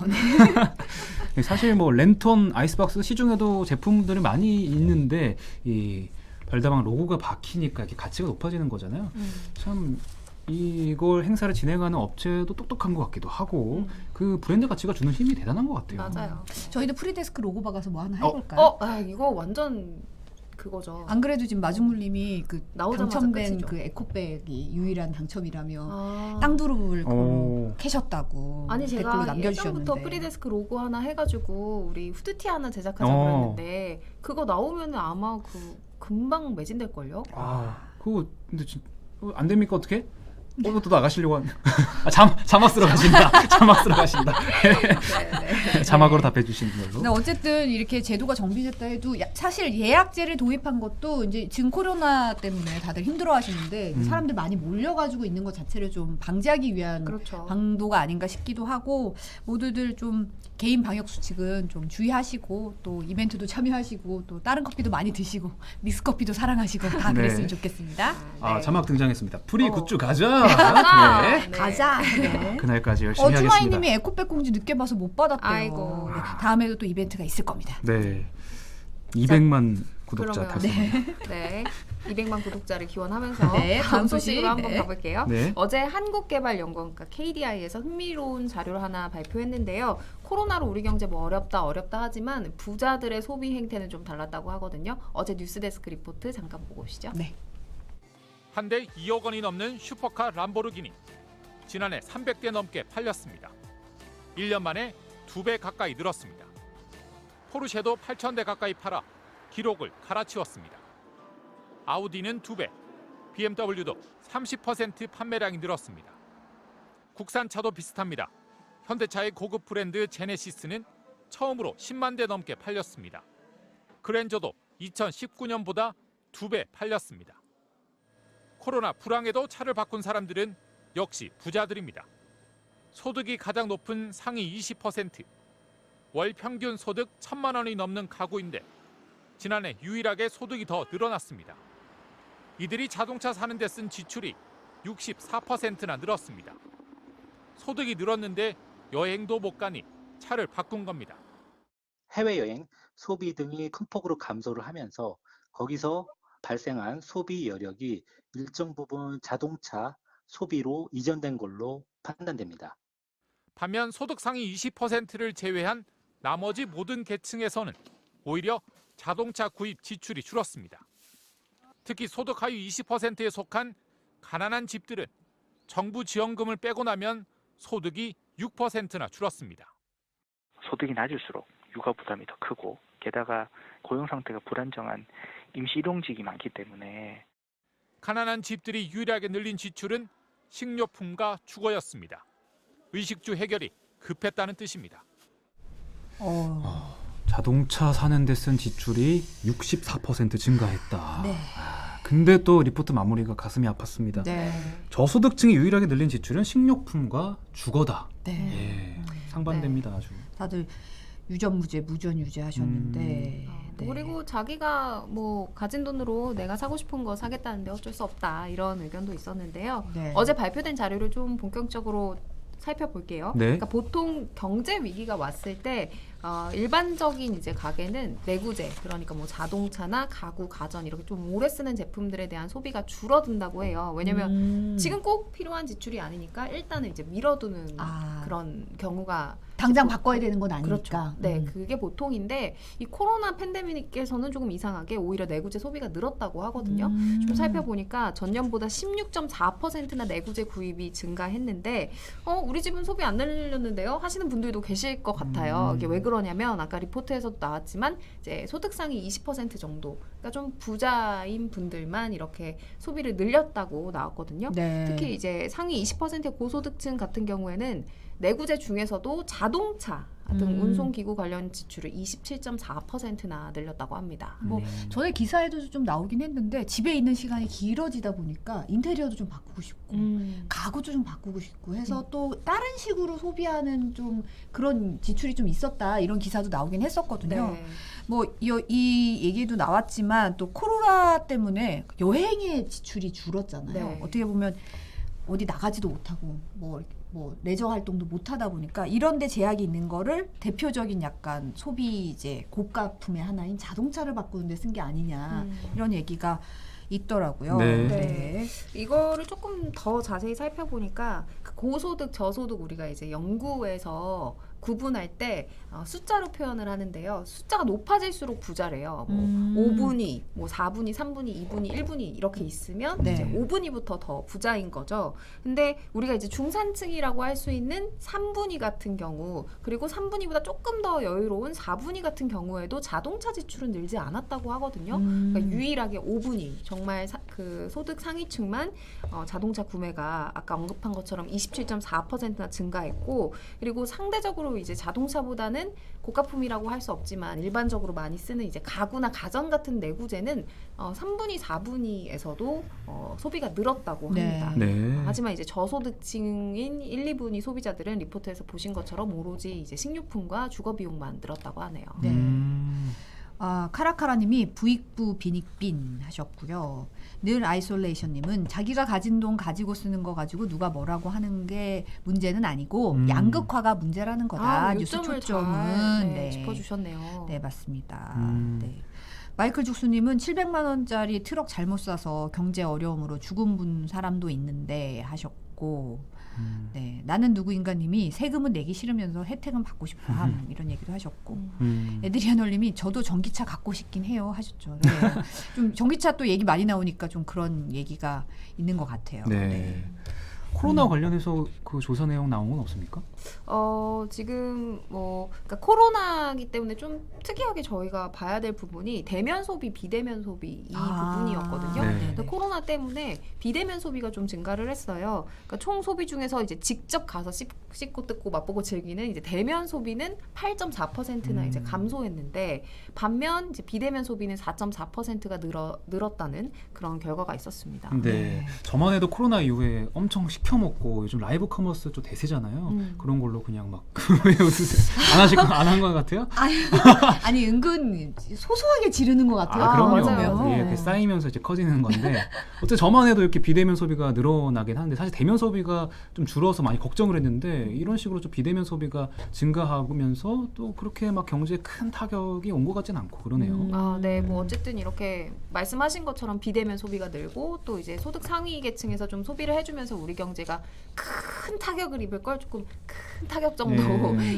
Speaker 3: 네.
Speaker 2: 사실 뭐 랜턴 아이스박스 시중에도 제품들이 많이 있는데 이 별다방 로고가 박히니까 이렇게 가치가 높아지는 거잖아요. 참 이걸 행사를 진행하는 업체도 똑똑한 것 같기도 하고 그 브랜드 가치가 주는 힘이 대단한 것 같아요.
Speaker 4: 맞아요.
Speaker 3: 저희도 프리데스크 로고 박아서 뭐 하나 해볼까요?
Speaker 4: 이거 완전 그거죠.
Speaker 3: 안 그래도 지금 마중물님이 그
Speaker 4: 나오자마자
Speaker 3: 당첨된
Speaker 4: 끝이죠.
Speaker 3: 그 에코백이 유일한 당첨이라며
Speaker 4: 아.
Speaker 3: 땅두릅을
Speaker 2: 오.
Speaker 3: 캐셨다고
Speaker 4: 아니
Speaker 3: 댓글로
Speaker 4: 제가
Speaker 3: 남겨주셨는데.
Speaker 4: 예전부터 프리데스크 로고 하나 해가지고 우리 후드티 하나 제작하자고 했는데 그거 나오면 아마 그 금방 매진될걸요?
Speaker 2: 그거 근데 안 됩니까 어떻게? 또 나가시려고 자막 쓰러 가신다. 자막 쓰러 가신다.
Speaker 4: 네.
Speaker 2: 자막으로 답해 주시는 걸로.
Speaker 3: 근데 어쨌든 이렇게 제도가 정비됐다 해도 사실 예약제를 도입한 것도 이제 지금 코로나 때문에 다들 힘들어하시는데 사람들 많이 몰려가지고 있는 것 자체를 좀 방지하기 위한
Speaker 4: 그렇죠.
Speaker 3: 방도가 아닌가 싶기도 하고 모두들 좀 개인 방역 수칙은 좀 주의하시고 또 이벤트도 참여하시고 또 다른 커피도 많이 드시고 믹스 커피도 사랑하시고 다
Speaker 2: 네.
Speaker 3: 그랬으면 좋겠습니다.
Speaker 2: 아 자막 등장했습니다. 프리
Speaker 4: 어.
Speaker 2: 굿즈 가자. 네.
Speaker 4: 네.
Speaker 3: 가자. 네.
Speaker 2: 그날까지 열심히 하겠습니다.
Speaker 3: 주마이님이 에코백 공지 늦게 봐서 못 받았대요.
Speaker 4: 아이고.
Speaker 3: 네, 다음에도 또 이벤트가 있을 겁니다.
Speaker 2: 네. 200만 구독자
Speaker 4: 그러면-
Speaker 2: 달성.
Speaker 4: 네. 200만 구독자를 기원하면서
Speaker 3: 네,
Speaker 4: 다음
Speaker 3: 다음
Speaker 4: 소식으로
Speaker 3: 소식.
Speaker 4: 한번
Speaker 3: 네.
Speaker 4: 가볼게요.
Speaker 2: 네.
Speaker 4: 어제 한국개발연구원 그러니까 KDI에서 흥미로운 자료를 하나 발표했는데요. 코로나로 우리 경제 뭐 어렵다 하지만 부자들의 소비 행태는 좀 달랐다고 하거든요. 어제 뉴스데스크 리포트 잠깐 보고 오시죠.
Speaker 3: 네.
Speaker 5: 한 대 2억 원이 넘는 슈퍼카 람보르기니 지난해 300대 넘게 팔렸습니다. 1년 만에 2배 가까이 늘었습니다. 포르쉐도 8,000대 가까이 팔아 기록을 갈아치웠습니다. 아우디는 2배, BMW도 30% 판매량이 늘었습니다. 국산차도 비슷합니다. 현대차의 고급 브랜드 제네시스는 처음으로 10만 대 넘게 팔렸습니다. 그랜저도 2019년보다 2배 팔렸습니다. 코로나 불황에도 차를 바꾼 사람들은 역시 부자들입니다. 소득이 가장 높은 상위 20%, 월 평균 소득 1,000만 원이 넘는 가구인데 지난해 유일하게 소득이 더 늘어났습니다. 이들이 자동차 사는 데 쓴 지출이 64%나 늘었습니다. 소득이 늘었는데 여행도 못 가니 차를 바꾼 겁니다.
Speaker 6: 해외여행, 소비 등이 큰 폭으로 감소를 하면서 거기서 발생한 소비 여력이 일정 부분 자동차 소비로 이전된 걸로 판단됩니다.
Speaker 5: 반면 소득 상위 20%를 제외한 나머지 모든 계층에서는 오히려 자동차 구입 지출이 줄었습니다. 특히 소득 하위 20%에 속한 가난한 집들은 정부 지원금을 빼고 나면 소득이 6%나 줄었습니다.
Speaker 7: 소득이 낮을수록 육아 부담이 더 크고 게다가 고용 상태가 불안정한 임시 일용직이 많기 때문에
Speaker 5: 가난한 집들이 유일하게 늘린 지출은 식료품과 주거였습니다. 의식주 해결이 급했다는 뜻입니다.
Speaker 2: 자동차 사는 데 쓴 지출이 64% 증가했다.
Speaker 3: 네.
Speaker 2: 근데 또 리포트 마무리가 가슴이 아팠습니다.
Speaker 3: 네.
Speaker 2: 저소득층이 유일하게 늘린 지출은 식료품과 주거다.
Speaker 3: 네.
Speaker 2: 예, 상반됩니다. 아주.
Speaker 3: 다들 유전무죄, 무전유죄 하셨는데. 네.
Speaker 4: 그리고 자기가 뭐 가진 돈으로 내가 사고 싶은 거 사겠다는데 어쩔 수 없다 이런 의견도 있었는데요.
Speaker 3: 네.
Speaker 4: 어제 발표된 자료를 좀 본격적으로 살펴볼게요.
Speaker 2: 네.
Speaker 4: 그러니까 보통 경제 위기가 왔을 때 일반적인 이제 가게는 내구재, 그러니까 뭐 자동차나 가구, 가전 이렇게 좀 오래 쓰는 제품들에 대한 소비가 줄어든다고 해요. 왜냐면 지금 꼭 필요한 지출이 아니니까 일단은 이제 미뤄두는 그런 경우가
Speaker 3: 당장 바꿔야 되는 건 아니니까.
Speaker 4: 그렇죠. 네, 그게 보통인데 이 코로나 팬데믹에서는 조금 이상하게 오히려 내구재 소비가 늘었다고 하거든요. 좀 살펴보니까 전년보다 16.4%나 내구재 구입이 증가했는데 우리 집은 소비 안 늘렸는데요 하시는 분들도 계실 것 같아요. 이게 왜 그러냐면 아까 리포트에서도 나왔지만 이제 소득상위 20% 정도, 그러니까 좀 부자인 분들만 이렇게 소비를 늘렸다고 나왔거든요.
Speaker 3: 네.
Speaker 4: 특히 이제 상위 20%의 고소득층 같은 경우에는 내구재 중에서도 자동차 등 운송기구 관련 지출을 27.4%나 늘렸다고 합니다.
Speaker 3: 뭐 전에 기사에도 좀 나오긴 했는데 집에 있는 시간이 길어지다 보니까 인테리어도 좀 바꾸고 싶고 가구도 좀 바꾸고 싶고 해서 또 다른 식으로 소비하는 좀 그런 지출이 좀 있었다 이런 기사도 나오긴 했었거든요.
Speaker 4: 네.
Speaker 3: 뭐 이 얘기도 나왔지만 또 코로나 때문에 여행의 지출이 줄었잖아요.
Speaker 4: 네.
Speaker 3: 어떻게 보면 어디 나가지도 못하고 뭐 레저 활동도 못 하다 보니까 이런 데 제약이 있는 거를 대표적인 약간 소비재 고가품의 하나인 자동차를 바꾸는 데 쓴 게 아니냐 이런 얘기가 있더라고요.
Speaker 2: 네.
Speaker 3: 네.
Speaker 4: 이거를 조금 더 자세히 살펴보니까 그 고소득, 저소득 우리가 이제 연구에서 구분할 때 숫자로 표현을 하는데요. 숫자가 높아질수록 부자래요. 뭐 5분위, 뭐 4분위, 3분위, 2분위, 1분위 이렇게 있으면
Speaker 3: 네.
Speaker 4: 이제 5분위부터 더 부자인 거죠. 근데 우리가 이제 중산층이라고 할 수 있는 3분위 같은 경우, 그리고 3분위보다 조금 더 여유로운 4분위 같은 경우에도 자동차 지출은 늘지 않았다고 하거든요. 그러니까 유일하게 5분위, 정말 그 소득 상위층만 자동차 구매가 아까 언급한 것처럼 27.4%나 증가했고, 그리고 상대적으로 이제 자동차보다는 고가품이라고 할 수 없지만 일반적으로 많이 쓰는 이제 가구나 가전 같은 내구재는 3분위, 4분위에서도 소비가 늘었다고 합니다.
Speaker 2: 네.
Speaker 4: 하지만 이제 저소득층인 1, 2분위 소비자들은 리포트에서 보신 것처럼 오로지 이제 식료품과 주거 비용만 늘었다고 하네요.
Speaker 3: 네.
Speaker 2: 음.
Speaker 3: 카라카라님이 부익부 빈익빈 하셨고요. 늘 아이솔레이션님은 자기가 가진 돈 가지고 쓰는 거 가지고 누가 뭐라고 하는 게 문제는 아니고 양극화가 문제라는 거다. 뉴스
Speaker 4: 요점을
Speaker 3: 초점은
Speaker 4: 잘,
Speaker 3: 네.
Speaker 4: 짚어주셨네요.
Speaker 3: 네, 맞습니다.
Speaker 2: 음.
Speaker 3: 네. 마이클 죽수님은 700만 원짜리 트럭 잘못 사서 경제 어려움으로 죽은 분 사람도 있는데 하셨고, 네, 나는 누구인가님이 세금은 내기 싫으면서 혜택은 받고 싶다 이런 얘기도 하셨고, 에드리아놀님이 저도 전기차 갖고 싶긴 해요 하셨죠. 네. 좀 전기차 또 얘기 많이 나오니까 좀 그런 얘기가 있는 것 같아요.
Speaker 2: 네. 코로나 관련해서 그 조사 내용 나온 건 없습니까?
Speaker 4: 지금 그러니까 코로나기 때문에 좀 특이하게 저희가 봐야 될 부분이 대면 소비, 비대면 소비 이 부분이었거든요.
Speaker 2: 네.
Speaker 4: 근데 코로나 때문에 비대면 소비가 좀 증가를 했어요. 그러니까 총 소비 중에서 이제 직접 가서 씹고 뜯고 맛보고 즐기는 이제 대면 소비는 8.4%나 이제 감소했는데, 반면 이제 비대면 소비는 4.4%가 늘었다는 그런 결과가 있었습니다.
Speaker 2: 네. 저만 해도 코로나 이후에 엄청 시켜먹고 요즘 라이브 커머스 좀 대세잖아요. 그런 걸로 그냥 막 왜 웃으세요? 안 한 것 같아요?
Speaker 3: 아니 은근 소소하게 지르는 것 같아요.
Speaker 2: 그럼요.
Speaker 4: 맞아요.
Speaker 2: 예, 이렇게 쌓이면서 이제 커지는 건데 어쨌든 저만 해도 이렇게 비대면 소비가 늘어나긴 하는데, 사실 대면 소비가 좀 줄어서 많이 걱정을 했는데 이런 식으로 좀 비대면 소비가 증가하면서 또 그렇게 막 경제에 큰 타격이 온 것 같진 않고 그러네요.
Speaker 4: 네, 뭐 어쨌든 이렇게 말씀하신 것처럼 비대면 소비가 늘고 또 이제 소득 상위 계층에서 좀 소비를 해주면서 우리 경제가 큰 타격을 입을 걸 조금 큰 타격 정도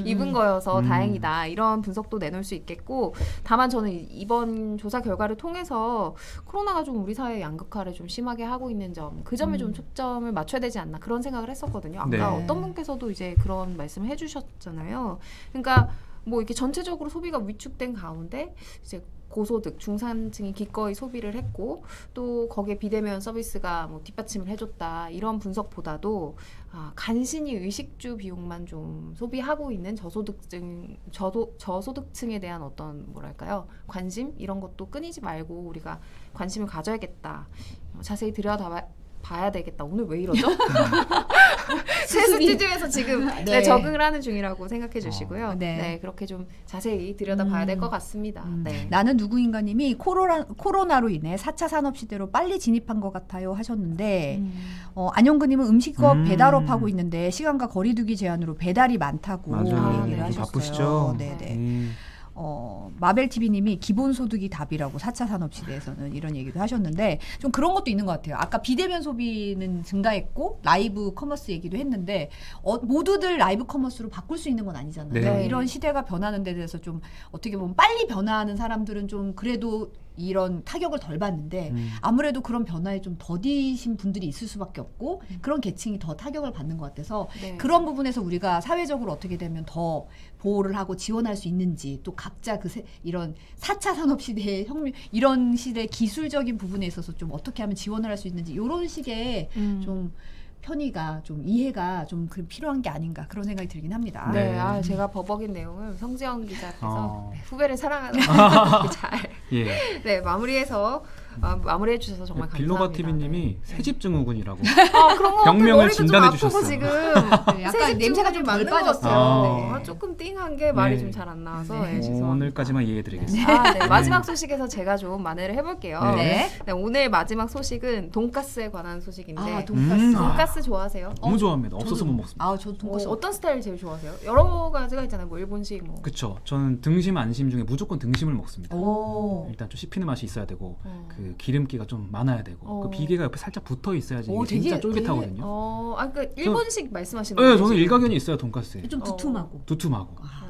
Speaker 4: 입은 거여서 다행이다, 이런 분석도 내놓을 수 있겠고, 다만 저는 이번 조사 결과를 통해서 코로나가 좀 우리 사회 양극화를 좀 심하게 하고 있는 점, 그 점에 좀 초점을 맞춰야 되지 않나 그런 생각을 했었거든요. 아까
Speaker 2: 네.
Speaker 4: 어떤 분께서도 이제 그런 말씀을 해주셨잖아요. 그러니까 뭐 이렇게 전체적으로 소비가 위축된 가운데 이제 고소득, 중산층이 기꺼이 소비를 했고, 또 거기에 비대면 서비스가 뭐 뒷받침을 해줬다, 이런 분석보다도 간신히 의식주 비용만 좀 소비하고 있는 저소득층에 대한 어떤 뭐랄까요, 관심, 이런 것도 끊이지 말고 우리가 관심을 가져야겠다, 자세히 들여다봐야 되겠다. 오늘 왜 이러죠? 새 스튜디오에서 지금
Speaker 3: 네.
Speaker 4: 적응을 하는 중이라고 생각해 주시고요.
Speaker 3: 네.
Speaker 4: 네, 그렇게 좀 자세히 들여다봐야 될 것 같습니다. 네.
Speaker 3: 나는 누구인가님이 코로나로 인해 4차 산업시대로 빨리 진입한 것 같아요 하셨는데, 안영근님은 음식업 배달업 하고 있는데 시간과 거리두기 제한으로 배달이 많다고
Speaker 2: 맞아요.
Speaker 3: 얘기를
Speaker 2: 네,
Speaker 3: 하셨어요.
Speaker 2: 바쁘시죠?
Speaker 3: 네네. 마벨TV님이 기본소득이 답이라고 4차 산업시대에서는 이런 얘기도 하셨는데, 좀 그런 것도 있는 것 같아요. 아까 비대면 소비는 증가했고 라이브 커머스 얘기도 했는데, 모두들 라이브 커머스로 바꿀 수 있는 건 아니잖아요.
Speaker 2: 네.
Speaker 3: 이런 시대가 변하는 데 대해서 좀 어떻게 보면 빨리 변화하는 사람들은 좀 그래도 이런 타격을 덜 받는데, 아무래도 그런 변화에 좀 더디신 분들이 있을 수밖에 없고 그런 계층이 더 타격을 받는 것 같아서,
Speaker 4: 네.
Speaker 3: 그런 부분에서 우리가 사회적으로 어떻게 되면 더 보호를 하고 지원할 수 있는지, 또 각자 이런 4차 산업시대의 혁명, 이런 시대의 기술적인 부분에 있어서 좀 어떻게 하면 지원을 할 수 있는지, 이런 식의 좀 편의가, 좀 이해가 좀 필요한 게 아닌가 그런 생각이 들긴 합니다.
Speaker 4: 네,
Speaker 2: 네.
Speaker 4: 제가 버벅인 내용을 성지영 기자께서 후배를 사랑하는 잘
Speaker 2: 예.
Speaker 4: 마무리해서 마무리해 주셔서 정말 감사합니다.
Speaker 2: 빌로바 TV님이 새집 증후군이라고
Speaker 4: 그런 거
Speaker 2: 병명을
Speaker 4: 머리도 좀
Speaker 2: 진단해
Speaker 4: 아프고
Speaker 2: 주셨어요.
Speaker 4: 지금
Speaker 3: 네, 약간
Speaker 4: 새집
Speaker 3: 냄새가 좀
Speaker 4: 증후군이
Speaker 3: 덜
Speaker 4: 맞는 것
Speaker 3: 빠졌어요.
Speaker 4: 같아요.
Speaker 3: 네.
Speaker 4: 조금 띵한 게 말이
Speaker 2: 네.
Speaker 4: 좀 잘 안 나와서
Speaker 3: 네.
Speaker 4: 죄송합니다.
Speaker 2: 오늘까지만 이해해드리겠습니다.
Speaker 4: 네. 마지막 소식에서 제가 좀 만회를 해볼게요.
Speaker 2: 네.
Speaker 4: 네, 오늘 마지막 소식은 돈가스에 관한 소식인데,
Speaker 3: 돈가스.
Speaker 4: 돈가스 좋아하세요?
Speaker 2: 너무 좋아합니다. 없어서 못 먹습니다.
Speaker 3: 저도 돈가스
Speaker 4: 어떤 스타일 제일 좋아하세요? 여러 가지가 있잖아요. 뭐 일본식 뭐.
Speaker 2: 그쵸. 저는 등심 안심 중에 무조건 등심을 먹습니다.
Speaker 3: 오.
Speaker 2: 일단 좀 씹히는 맛이 있어야 되고, 그 그 기름기가 좀 많아야 되고 그 비계가 옆에 살짝 붙어 있어야지 이게 진짜 쫄깃하거든요.
Speaker 4: 그러니까 일본식 말씀하시는
Speaker 2: 네,
Speaker 4: 거예요?
Speaker 2: 저는 일가견이 있어요 돈가스에.
Speaker 3: 좀 두툼하고.
Speaker 2: 두툼하고.
Speaker 3: 아.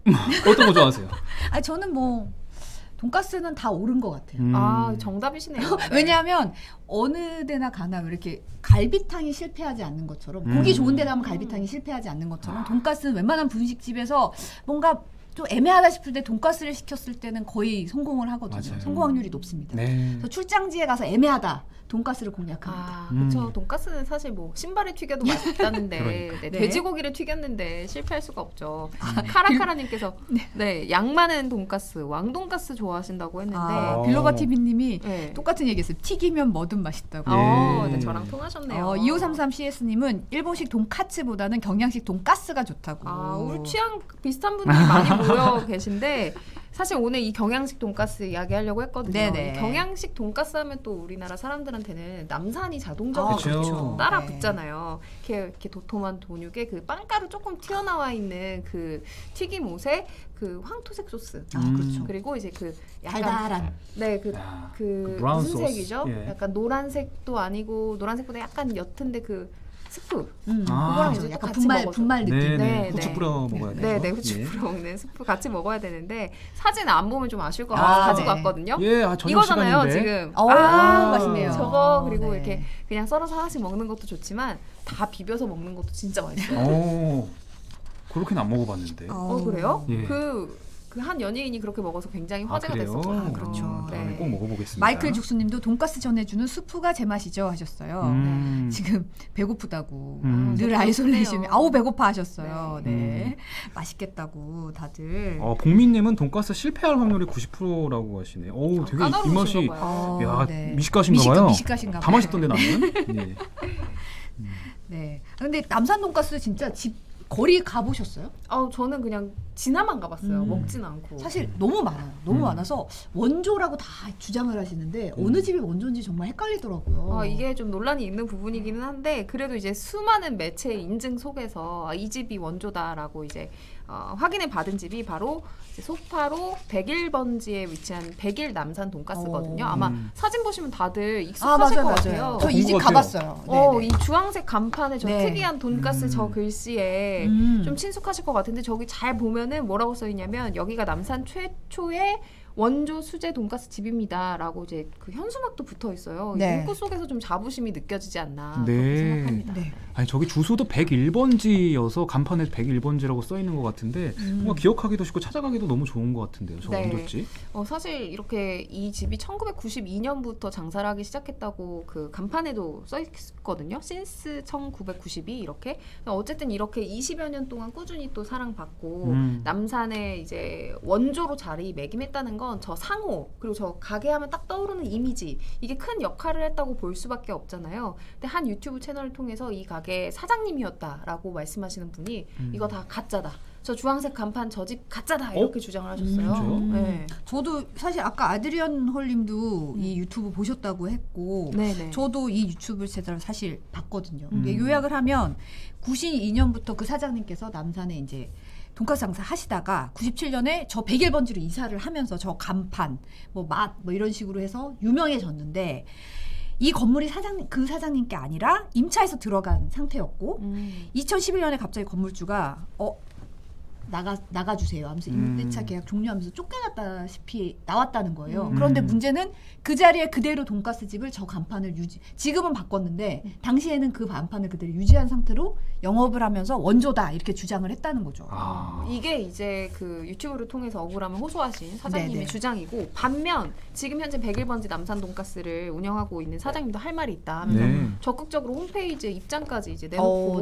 Speaker 2: 네. 어떤 거 좋아하세요?
Speaker 3: 아 저는 뭐 돈가스는 다 옳은 것 같아요.
Speaker 4: 정답이시네요. 네.
Speaker 3: 왜냐하면 어느 데나 가나 이렇게 갈비탕이 실패하지 않는 것처럼 고기 좋은 데 가면 갈비탕이 실패하지 않는 것처럼 돈가스는 웬만한 분식집에서 뭔가 좀 애매하다 싶을 때 돈가스를 시켰을 때는 거의 성공을 하거든요.
Speaker 2: 맞아요.
Speaker 3: 성공 확률이 높습니다.
Speaker 2: 네.
Speaker 3: 그래서 출장지에 가서 애매하다. 돈가스를 공략합니다.
Speaker 4: 그렇죠. 돈가스는 사실 뭐 신발을 튀겨도 맛있다는데
Speaker 2: 그러니까.
Speaker 4: 네,
Speaker 3: 네.
Speaker 4: 돼지고기를 튀겼는데 실패할 수가 없죠. 카라카라님께서 네, 양 많은 돈가스, 왕돈가스 좋아하신다고 했는데
Speaker 3: 빌로바 TV님이
Speaker 4: 네.
Speaker 3: 똑같은 얘기했어요. 튀기면 뭐든 맛있다고.
Speaker 4: 네, 저랑 통하셨네요.
Speaker 3: 2533CS님은 일본식 돈카츠보다는 경양식 돈가스가 좋다고.
Speaker 4: 우리 취향 비슷한 분들이 많이 모여 계신데 사실 오늘 이 경양식 돈가스 이야기하려고 했거든요.
Speaker 3: 네네.
Speaker 4: 이 경양식 돈가스 하면 또 우리나라 사람들한테는 남산이 자동적으로
Speaker 2: 그렇죠.
Speaker 4: 따라
Speaker 3: 네.
Speaker 4: 붙잖아요. 이렇게 도톰한 돈육에 그 빵가루 조금 튀어나와 있는 그 튀김옷에 그 황토색 소스.
Speaker 3: 그렇죠.
Speaker 4: 그리고 이제 그 약간
Speaker 3: 달달한.
Speaker 4: 네,
Speaker 2: 야,
Speaker 4: 그
Speaker 2: 브라운
Speaker 4: 무슨
Speaker 2: 소스.
Speaker 4: 색이죠?
Speaker 2: 예.
Speaker 4: 약간 노란색도 아니고 노란색보다 약간 옅은데 그 스프.
Speaker 2: 아.
Speaker 4: 그거랑 이제
Speaker 3: 약간
Speaker 4: 같이
Speaker 3: 분말
Speaker 4: 먹어서.
Speaker 3: 분말 느낌.
Speaker 2: 네,
Speaker 4: 네,
Speaker 2: 네. 후추
Speaker 4: 네.
Speaker 2: 뿌려 먹어야 돼요.
Speaker 4: 네, 후추 뿌려 먹는 스프 같이 먹어야 되는데 사진 안 보면 좀 아쉬울 것 같아서
Speaker 3: 아,
Speaker 4: 가지고
Speaker 3: 네.
Speaker 4: 왔거든요.
Speaker 2: 예, 저녁
Speaker 4: 이거잖아요,
Speaker 2: 시간인데.
Speaker 4: 지금.
Speaker 3: 맛있네요.
Speaker 4: 저거 그리고
Speaker 3: 네.
Speaker 4: 이렇게 그냥 썰어서 하나씩 먹는 것도 좋지만 다 비벼서 먹는 것도 진짜 맛있어요.
Speaker 2: 오, 그렇게는 안 먹어봤는데.
Speaker 4: 그래요?
Speaker 2: 예.
Speaker 4: 그 한 연예인이 그렇게 먹어서 굉장히 화제가
Speaker 2: 그래요?
Speaker 4: 됐었죠.
Speaker 3: 그렇죠.
Speaker 2: 다음에
Speaker 4: 네.
Speaker 2: 꼭 먹어보겠습니다.
Speaker 3: 마이클 죽수님도 돈가스 전해주는 수프가 제맛이죠 하셨어요. 지금 배고프다고 늘
Speaker 4: 저도
Speaker 3: 아이솔레이션이
Speaker 4: 그렇네요.
Speaker 3: 배고파 하셨어요.
Speaker 4: 네.
Speaker 3: 네. 맛있겠다고 다들.
Speaker 2: 복민님은 돈가스 실패할 확률이 90%라고 하시네요. 오, 되게 이 맛이 야,
Speaker 3: 네.
Speaker 2: 미식가신가봐요.
Speaker 3: 미식가신가
Speaker 2: 다
Speaker 3: 봐요.
Speaker 2: 맛있던데 나는. 예.
Speaker 3: 네. 근데 남산 돈가스 진짜 집 거리 가보셨어요?
Speaker 4: 저는 그냥 지나만 가봤어요. 먹진 않고.
Speaker 3: 사실 너무 많아요. 너무 많아서 원조라고 다 주장을 하시는데 어느 집이 원조인지 정말 헷갈리더라고요.
Speaker 4: 이게 좀 논란이 있는 부분이기는 한데 그래도 이제 수많은 매체의 인증 속에서 이 집이 원조다라고 이제 확인을 받은 집이 바로 이제 소파로 101번지에 위치한 101 남산 돈가스거든요. 아마 사진 보시면 다들 익숙하실 것 같아요.
Speaker 3: 저 이 집
Speaker 2: 본 것 같아요.
Speaker 3: 가봤어요. 네네.
Speaker 4: 이 주황색 간판에 저
Speaker 3: 네.
Speaker 4: 특이한 돈가스 저 글씨에 좀 친숙하실 것 같은데 저기 잘 보면은 뭐라고 써있냐면 여기가 남산 최초의 원조 수제 돈가스 집입니다라고 이제 그 현수막도 붙어 있어요. 이
Speaker 3: 네.
Speaker 4: 문구 속에서 좀 자부심이 느껴지지 않나
Speaker 2: 네.
Speaker 4: 그렇게 생각합니다.
Speaker 3: 네.
Speaker 2: 아니 저기 주소도 101번지여서 간판에 101번지라고 써 있는 것 같은데 뭔가 기억하기도 쉽고 찾아가기도 너무 좋은 것 같은데요. 저
Speaker 4: 네.
Speaker 2: 원조지?
Speaker 4: 사실 이렇게 이 집이 1992년부터 장사를 하기 시작했다고 그 간판에도 써 있거든요. 신스 1992 이렇게. 어쨌든 이렇게 20여 년 동안 꾸준히 또 사랑받고 남산에 이제 원조로 자리매김했다는 건 저 상호 그리고 저 가게 하면 딱 떠오르는 이미지 이게 큰 역할을 했다고 볼 수밖에 없잖아요. 근데 한 유튜브 채널을 통해서 이 가게 사장님이었다라고 말씀하시는 분이 이거 다 가짜다. 저 주황색 간판 저 집 가짜다 이렇게 주장을 하셨어요.
Speaker 2: 진짜요?
Speaker 4: 네.
Speaker 3: 저도 사실 아까 아드리안 홀님도 이 유튜브 보셨다고 했고
Speaker 4: 네네.
Speaker 3: 저도 이 유튜브 채널을 사실 봤거든요. 이게 요약을 하면 92년부터 그 사장님께서 남산에 이제 돈가스 장사 하시다가 97년에 저 101번지로 이사를 하면서 저 간판, 뭐 맛, 뭐 이런 식으로 해서 유명해졌는데 이 건물이 그 사장님께 아니라 임차해서 들어간 상태였고 2011년에 갑자기 건물주가 나가주세요 하면서 임대차 계약 종료하면서 쫓겨났다시피 나왔다는 거예요. 그런데 문제는 그 자리에 그대로 돈가스 집을 저 간판을 지금은 바꿨는데 당시에는 그 간판을 그대로 유지한 상태로 영업을 하면서 원조다 이렇게 주장을 했다는 거죠.
Speaker 4: 이게 이제 그 유튜브를 통해서 억울함을 호소하신 사장님의
Speaker 3: 네네.
Speaker 4: 주장이고 반면 지금 현재 101번지 남산 돈가스를 운영하고 있는 사장님도 할 말이 있다 하면서
Speaker 2: 네.
Speaker 4: 적극적으로 홈페이지에 입장까지 이제 내놓고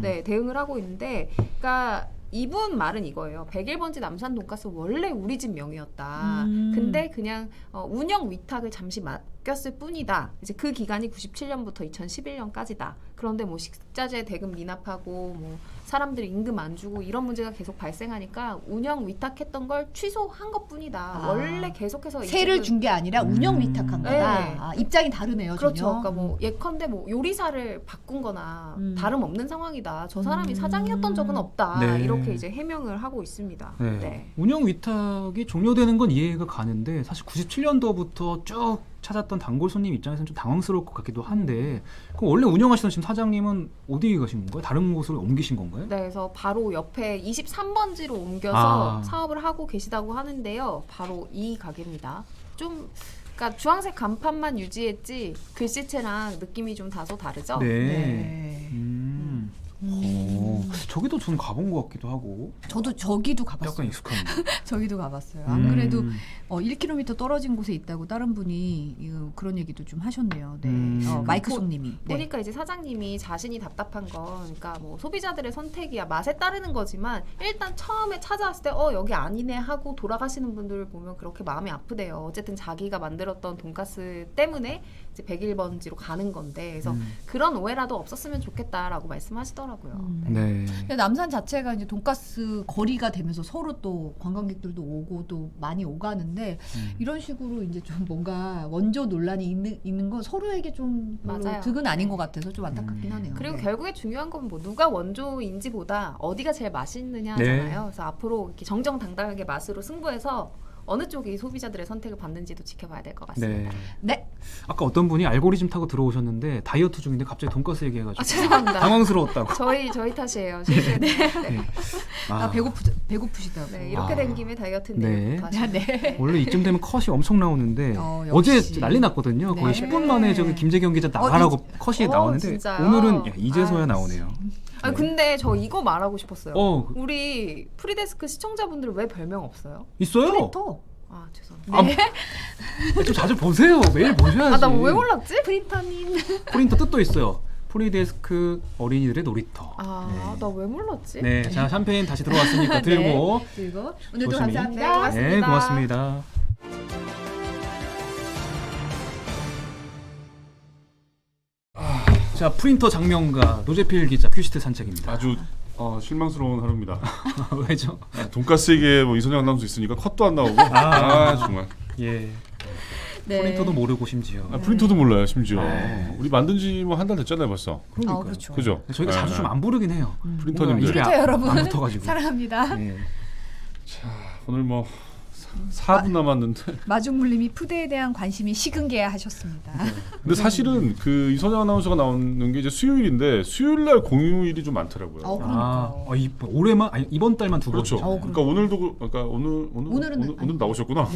Speaker 4: 네, 대응을 하고 있는데 그러니까 이분 말은 이거예요. 101번지 남산 돈가스 원래 우리 집 명의였다. 근데 그냥 운영 위탁을 잠시 맡겼을 뿐이다. 이제 그 기간이 97년부터 2011년까지다. 그런데 뭐 식자재 대금 미납하고 뭐 사람들이 임금 안 주고 이런 문제가 계속 발생하니까 운영 위탁했던 걸 취소한 것뿐이다.
Speaker 3: 아.
Speaker 4: 원래 계속해서 이
Speaker 3: 세를
Speaker 4: 집은-
Speaker 3: 준 게 아니라 운영 위탁한 거다.
Speaker 4: 네.
Speaker 3: 아, 입장이 다르네요.
Speaker 4: 그렇죠.
Speaker 3: 전혀.
Speaker 4: 그러니까 뭐 예컨대 뭐 요리사를 바꾼거나 다름없는 상황이다. 저 사람이
Speaker 3: 음.
Speaker 4: 사장이었던 적은 없다.
Speaker 2: 네.
Speaker 4: 이렇게 이제 해명을 하고 있습니다.
Speaker 2: 네.
Speaker 4: 네.
Speaker 2: 운영 위탁이 종료되는 건 이해가 가는데 사실 97년도부터 쭉 찾았던 단골 손님 입장에서는 좀 당황스러울 것 같기도 한데 그럼 원래 운영하시던 지금 사장님은 어디 가신 건가요? 다른 곳으로 옮기신 건가요?
Speaker 4: 네, 그래서 바로 옆에 23번지로 옮겨서
Speaker 2: 아.
Speaker 4: 사업을 하고 계시다고 하는데요. 바로 이 가게입니다. 좀 그러니까 주황색 간판만 유지했지 글씨체랑 느낌이 좀 다소 다르죠?
Speaker 3: 네.
Speaker 2: 저기도 저는 가본 것 같기도 하고
Speaker 3: 저도 저기도 가봤어요.
Speaker 2: 약간 익숙한데.
Speaker 3: 저기도 가봤어요. 안 그래도 1km 떨어진 곳에 있다고 다른 분이 그런 얘기도 좀 하셨네요. 네. 마이크 송님이. 네.
Speaker 4: 보니까 이제 사장님이 자신이 답답한 건 그러니까 뭐 소비자들의 선택이야 맛에 따르는 거지만 일단 처음에 찾아왔을 때 여기 아니네 하고 돌아가시는 분들을 보면 그렇게 마음이 아프대요. 어쨌든 자기가 만들었던 돈가스 때문에 이제 101번지로 가는 건데 그래서 그런 오해라도 없었으면 좋겠다라고 말씀하시더라고요.
Speaker 2: 네.
Speaker 3: 근데 남산 자체가 이제 돈가스 거리가 되면서 서로 또 관광객들도 오고 또 많이 오가는데 이런 식으로 이제 좀 뭔가 원조 논란이 있는 건 서로에게 좀
Speaker 4: 맞아요.
Speaker 3: 득은 아닌 것 같아서 좀 안타깝긴 하네요.
Speaker 4: 그리고
Speaker 3: 네.
Speaker 4: 결국에 중요한 건 뭐 누가 원조인지보다 어디가 제일 맛있느냐잖아요. 그래서 앞으로 이렇게 정정당당하게 맛으로 승부해서 어느 쪽이 소비자들의 선택을 받는지도 지켜봐야 될 것 같습니다.
Speaker 2: 네.
Speaker 3: 네.
Speaker 2: 아까 어떤 분이 알고리즘 타고 들어오셨는데 다이어트 중인데 갑자기 돈가스 얘기해가지고
Speaker 4: 죄송합니다.
Speaker 2: 당황스러웠다고.
Speaker 4: 저희 탓이에요. 실제. 네.
Speaker 3: 아, 배고프시다고.
Speaker 4: 네, 이렇게 된 김에 다이어트인데
Speaker 2: 네.
Speaker 4: 다시.
Speaker 3: 네.
Speaker 2: 원래 이쯤 되면 컷이 엄청 나오는데
Speaker 3: 역시.
Speaker 2: 어제 난리 났거든요. 거의
Speaker 3: 네.
Speaker 2: 10분 만에 저기 김재경 기자 나가라고 컷이 나오는데
Speaker 4: 진짜요?
Speaker 2: 오늘은 이제서야
Speaker 4: 아,
Speaker 2: 나오네요.
Speaker 4: 아니 근데 저 이거 말하고 싶었어요.
Speaker 2: 그-
Speaker 4: 우리 프리데스크 시청자분들 왜 별명 없어요?
Speaker 2: 있어요.
Speaker 3: 프린터.
Speaker 4: 아 죄송합니다.
Speaker 2: 좀 자주 보세요. 매일 보셔야지.
Speaker 4: 나 왜 몰랐지?
Speaker 3: 프린터님.
Speaker 2: 프린터 뜻도 있어요. 프리데스크 어린이들의 놀이터.
Speaker 4: 아, 나 왜 몰랐지?
Speaker 2: 네, 자 샴페인 다시 들어왔으니까 들고.
Speaker 3: 그리고 오늘도
Speaker 2: 조심히.
Speaker 3: 감사합니다.
Speaker 4: 네,
Speaker 2: 네, 고맙습니다. 자, 프린터 장면가 노재필 기자 큐시트 산책입니다.
Speaker 8: 아주 실망스러운 하루입니다.
Speaker 2: 왜죠?
Speaker 8: 돈가스에게 뭐 이선영 아나운서 있으니까 컷도 안 나오고 정말
Speaker 2: 예.
Speaker 3: 네.
Speaker 2: 프린터도 모르고 심지어.
Speaker 8: 프린터도 몰라요 심지어.
Speaker 2: 네.
Speaker 8: 우리 만든 지 뭐 한 달 됐잖아요 벌써.
Speaker 2: 그러니까요.
Speaker 3: 그렇죠.
Speaker 8: 그죠?
Speaker 2: 저희가 자주 좀 안 부르긴 해요.
Speaker 8: 프린터님들.
Speaker 2: 입에
Speaker 3: 프린터 여러분
Speaker 2: 안 붙어가지고.
Speaker 3: 사랑합니다.
Speaker 2: 네.
Speaker 8: 오늘 뭐 4분 남았는데
Speaker 3: 마중물님이 푸드에 대한 관심이 식은 게 하셨습니다.
Speaker 8: 근데 사실은 그 이선영 아나운서가 나오는 게 이제 수요일인데 수요일 날 공휴일이 좀 많더라고요.
Speaker 2: 올해만 아니 이번 달만 두
Speaker 8: 그렇죠.
Speaker 2: 번이죠.
Speaker 8: 그러니까 오늘도 오늘 나오셨구나.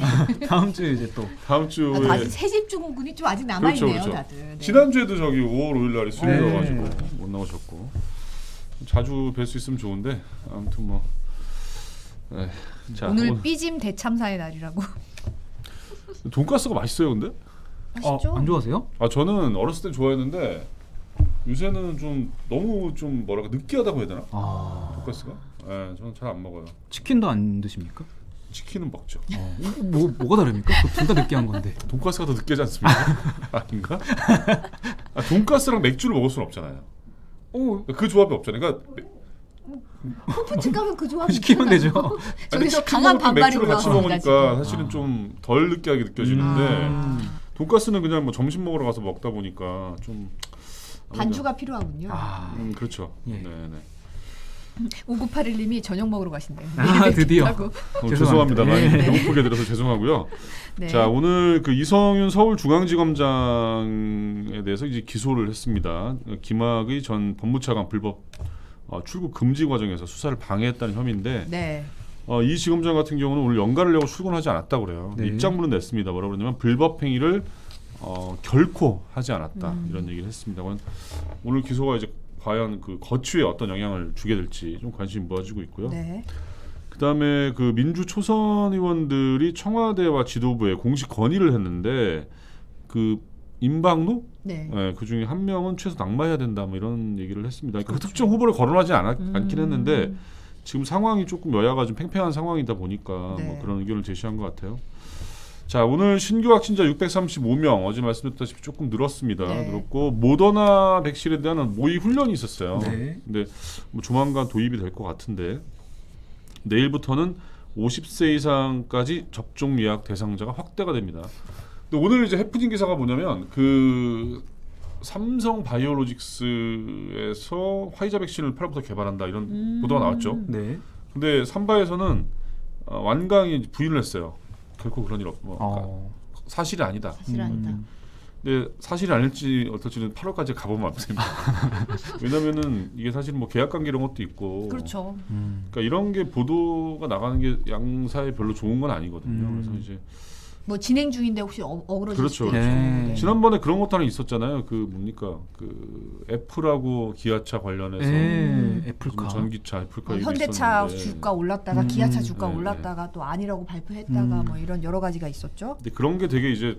Speaker 2: 다음 주에 이제 또
Speaker 8: 다음 주에
Speaker 3: 아직 새집 증후군이 좀 아직 남아 있네요,
Speaker 8: 그렇죠.
Speaker 3: 다들. 네.
Speaker 8: 지난주에도 저기 5월 5일 날이 수요일이어가지고
Speaker 2: 네.
Speaker 8: 못 나오셨고 자주 뵐 수 있으면 좋은데 아무튼 뭐 자,
Speaker 3: 오늘 삐짐 대참사의 날이라고.
Speaker 8: 돈가스가 맛있어요, 근데?
Speaker 3: 맛있죠?
Speaker 2: 안 좋아하세요?
Speaker 8: 저는 어렸을 때 좋아했는데 요새는 좀 너무 좀 뭐랄까 느끼하다고 해야 되나? 돈가스가? 저는 잘 안 먹어요.
Speaker 2: 치킨도 안 드십니까?
Speaker 8: 치킨은 먹죠.
Speaker 2: 뭐가 다릅니까? 둘 다 느끼한 건데.
Speaker 8: 돈가스가 더 느끼하지 않습니까? 아닌가? 돈가스랑 맥주를 먹을 수는 없잖아요. 그 조합이 없잖아요. 그러니까
Speaker 3: 호프집 가면 그 조합이
Speaker 2: 시키면 되죠.
Speaker 3: 저기서
Speaker 8: 치킨
Speaker 3: 강한
Speaker 8: 먹을 때
Speaker 3: 반발이
Speaker 8: 맥주를 같이
Speaker 3: 올라옵니다,
Speaker 8: 먹으니까
Speaker 3: 지금.
Speaker 8: 사실은 좀 덜 느끼하게 느껴지는데 돈가스는 그냥 뭐 점심 먹으러 가서 먹다 보니까 좀
Speaker 3: 반주가 필요하군요.
Speaker 8: 그렇죠.
Speaker 2: 예.
Speaker 8: 네네.
Speaker 3: 5981님이 저녁 먹으러 가신대요.
Speaker 2: 드디어.
Speaker 8: 죄송합니다. 많이
Speaker 2: 네.
Speaker 8: 배고프게 들어서 죄송하고요.
Speaker 3: 네.
Speaker 8: 자, 오늘 그 이성윤 서울중앙지검장에 대해서 이제 기소를 했습니다. 김학의 전 법무차관 불법 출국 금지 과정에서 수사를 방해했다는 혐의인데
Speaker 3: 네.
Speaker 8: 이 지검장 같은 경우는 오늘 연가를 내고 출근하지 않았다고 그래요.
Speaker 2: 네.
Speaker 8: 입장문은 냈습니다. 뭐라고 그러냐면 불법 행위를 결코 하지 않았다 이런 얘기를 했습니다. 오늘 기소가 이제 과연 그 거취에 어떤 영향을 주게 될지 좀 관심이 모아지고 있고요.
Speaker 3: 네.
Speaker 8: 그다음에 그 민주 초선 의원들이 청와대와 지도부에 공식 건의를 했는데 그 임방로
Speaker 3: 네.
Speaker 8: 그 중에 한 명은 최소 낙마해야 된다 뭐 이런 얘기를 했습니다. 그러니까 그 특정 후보를 거론하지 않긴 했는데 지금 상황이 조금 여야가 좀 팽팽한 상황이다 보니까
Speaker 3: 네.
Speaker 8: 뭐 그런 의견을 제시한 것 같아요. 자, 오늘 신규 확진자 635명, 어제 말씀드렸다시피 조금 늘었습니다.
Speaker 3: 네.
Speaker 8: 늘었고 모더나 백신에 대한 모의 훈련이 있었어요.
Speaker 2: 네.
Speaker 8: 근데 뭐 조만간 도입이 될 것 같은데 내일부터는 50세 이상까지 접종 예약 대상자가 확대가 됩니다. 근데 오늘 이제 해프닝 기사가 뭐냐면 그 삼성 바이오로직스에서 화이자 백신을 8월부터 개발한다 이런 보도가 나왔죠.
Speaker 2: 네.
Speaker 8: 근데 삼바에서는 완강히 부인을 했어요. 결코 그런 일 없고 사실이 아니다.
Speaker 3: 사실 아니다.
Speaker 8: 근데 사실이 아닐지 어떨지는 8월까지 가보면 압니다. 왜냐면은 이게 사실 뭐 계약 관계 이런 것도 있고.
Speaker 3: 그렇죠.
Speaker 8: 그러니까 이런 게 보도가 나가는 게 양사에 별로 좋은 건 아니거든요. 그래서 이제
Speaker 3: 뭐 진행 중인데 혹시 어그러질
Speaker 8: 그렇죠.
Speaker 3: 수도 있죠.
Speaker 2: 네.
Speaker 8: 지난번에 그런 것도 하나 있었잖아요. 그 뭡니까 그 애플하고 기아차 관련해서
Speaker 2: 애플카.
Speaker 8: 무슨 전기차 애플카 얘기
Speaker 3: 현대차
Speaker 8: 있었는데.
Speaker 3: 주가 올랐다가 기아차 주가
Speaker 8: 네,
Speaker 3: 올랐다가 또 아니라고 발표했다가 뭐 이런 여러 가지가 있었죠.
Speaker 8: 근데 그런 게 되게 이제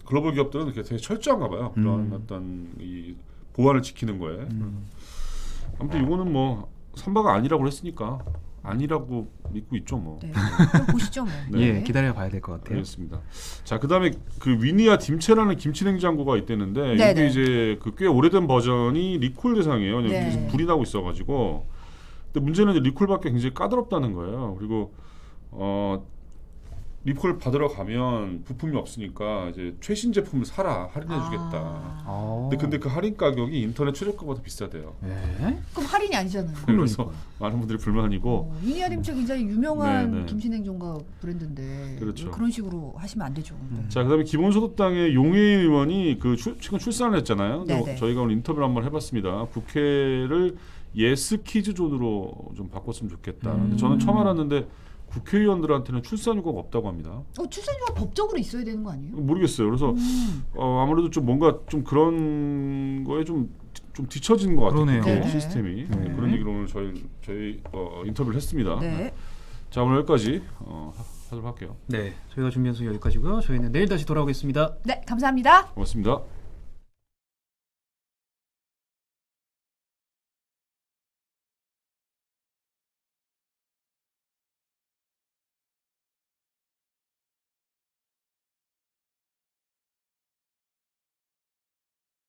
Speaker 8: 글로벌 기업들은 되게 철저한가 봐요. 그런 어떤 이 보안을 지키는 거에. 아무튼 이거는 뭐 삼바가 아니라고 했으니까 아니라고 믿고 있죠 뭐.
Speaker 3: 네. 그럼 보시죠 뭐.
Speaker 8: 네.
Speaker 2: 예, 기다려 봐야 될 것 같아요.
Speaker 8: 알겠습니다. 자, 그다음에 그 위니아 딤체라는 김치 냉장고가 있다는데
Speaker 3: 네네.
Speaker 8: 이게 이제 그 꽤 오래된 버전이 리콜 대상이에요.
Speaker 3: 네.
Speaker 8: 계속 불이 나고 있어가지고. 근데 문제는 이제 리콜받기 굉장히 까다롭다는 거예요. 그리고 리콜 받으러 가면 부품이 없으니까 이제 최신 제품을 사라 할인해주겠다. 근데 그 할인 가격이 인터넷 최저가보다 비싸대요.
Speaker 2: 네.
Speaker 3: 그럼 할인이 아니잖아요.
Speaker 8: 그래서 많은 분들이 불만이고.
Speaker 3: 위니아 딤체 굉장히 유명한
Speaker 8: 네, 네.
Speaker 3: 김치냉장고 브랜드인데
Speaker 8: 그렇죠.
Speaker 3: 그런 식으로 하시면 안 되죠. 네.
Speaker 8: 자, 그다음에 기본소득당의 용해인 의원이 그 최근 출산을 했잖아요. 근데
Speaker 3: 네네.
Speaker 8: 저희가 오늘 인터뷰를 한번 해봤습니다. 국회를 예스 키즈 존으로 좀 바꿨으면 좋겠다. 근데 저는 처음 알았는데 국회의원들한테는 출산휴가가 없다고 합니다.
Speaker 3: 출산휴가 법적으로 있어야 되는 거 아니에요?
Speaker 8: 모르겠어요. 그래서 아무래도 좀 뭔가 좀 그런 거에 좀 뒤처진 것 같아요.
Speaker 2: 그러네요.
Speaker 8: 국회
Speaker 3: 네.
Speaker 8: 시스템이.
Speaker 2: 네.
Speaker 8: 그런 얘기를 오늘 저희 인터뷰를 했습니다.
Speaker 3: 네.
Speaker 8: 자, 오늘 여기까지 하도록 할게요.
Speaker 2: 네, 저희가 준비한 소식 여기까지고요. 저희는 내일 다시 돌아오겠습니다.
Speaker 3: 네, 감사합니다.
Speaker 8: 고맙습니다.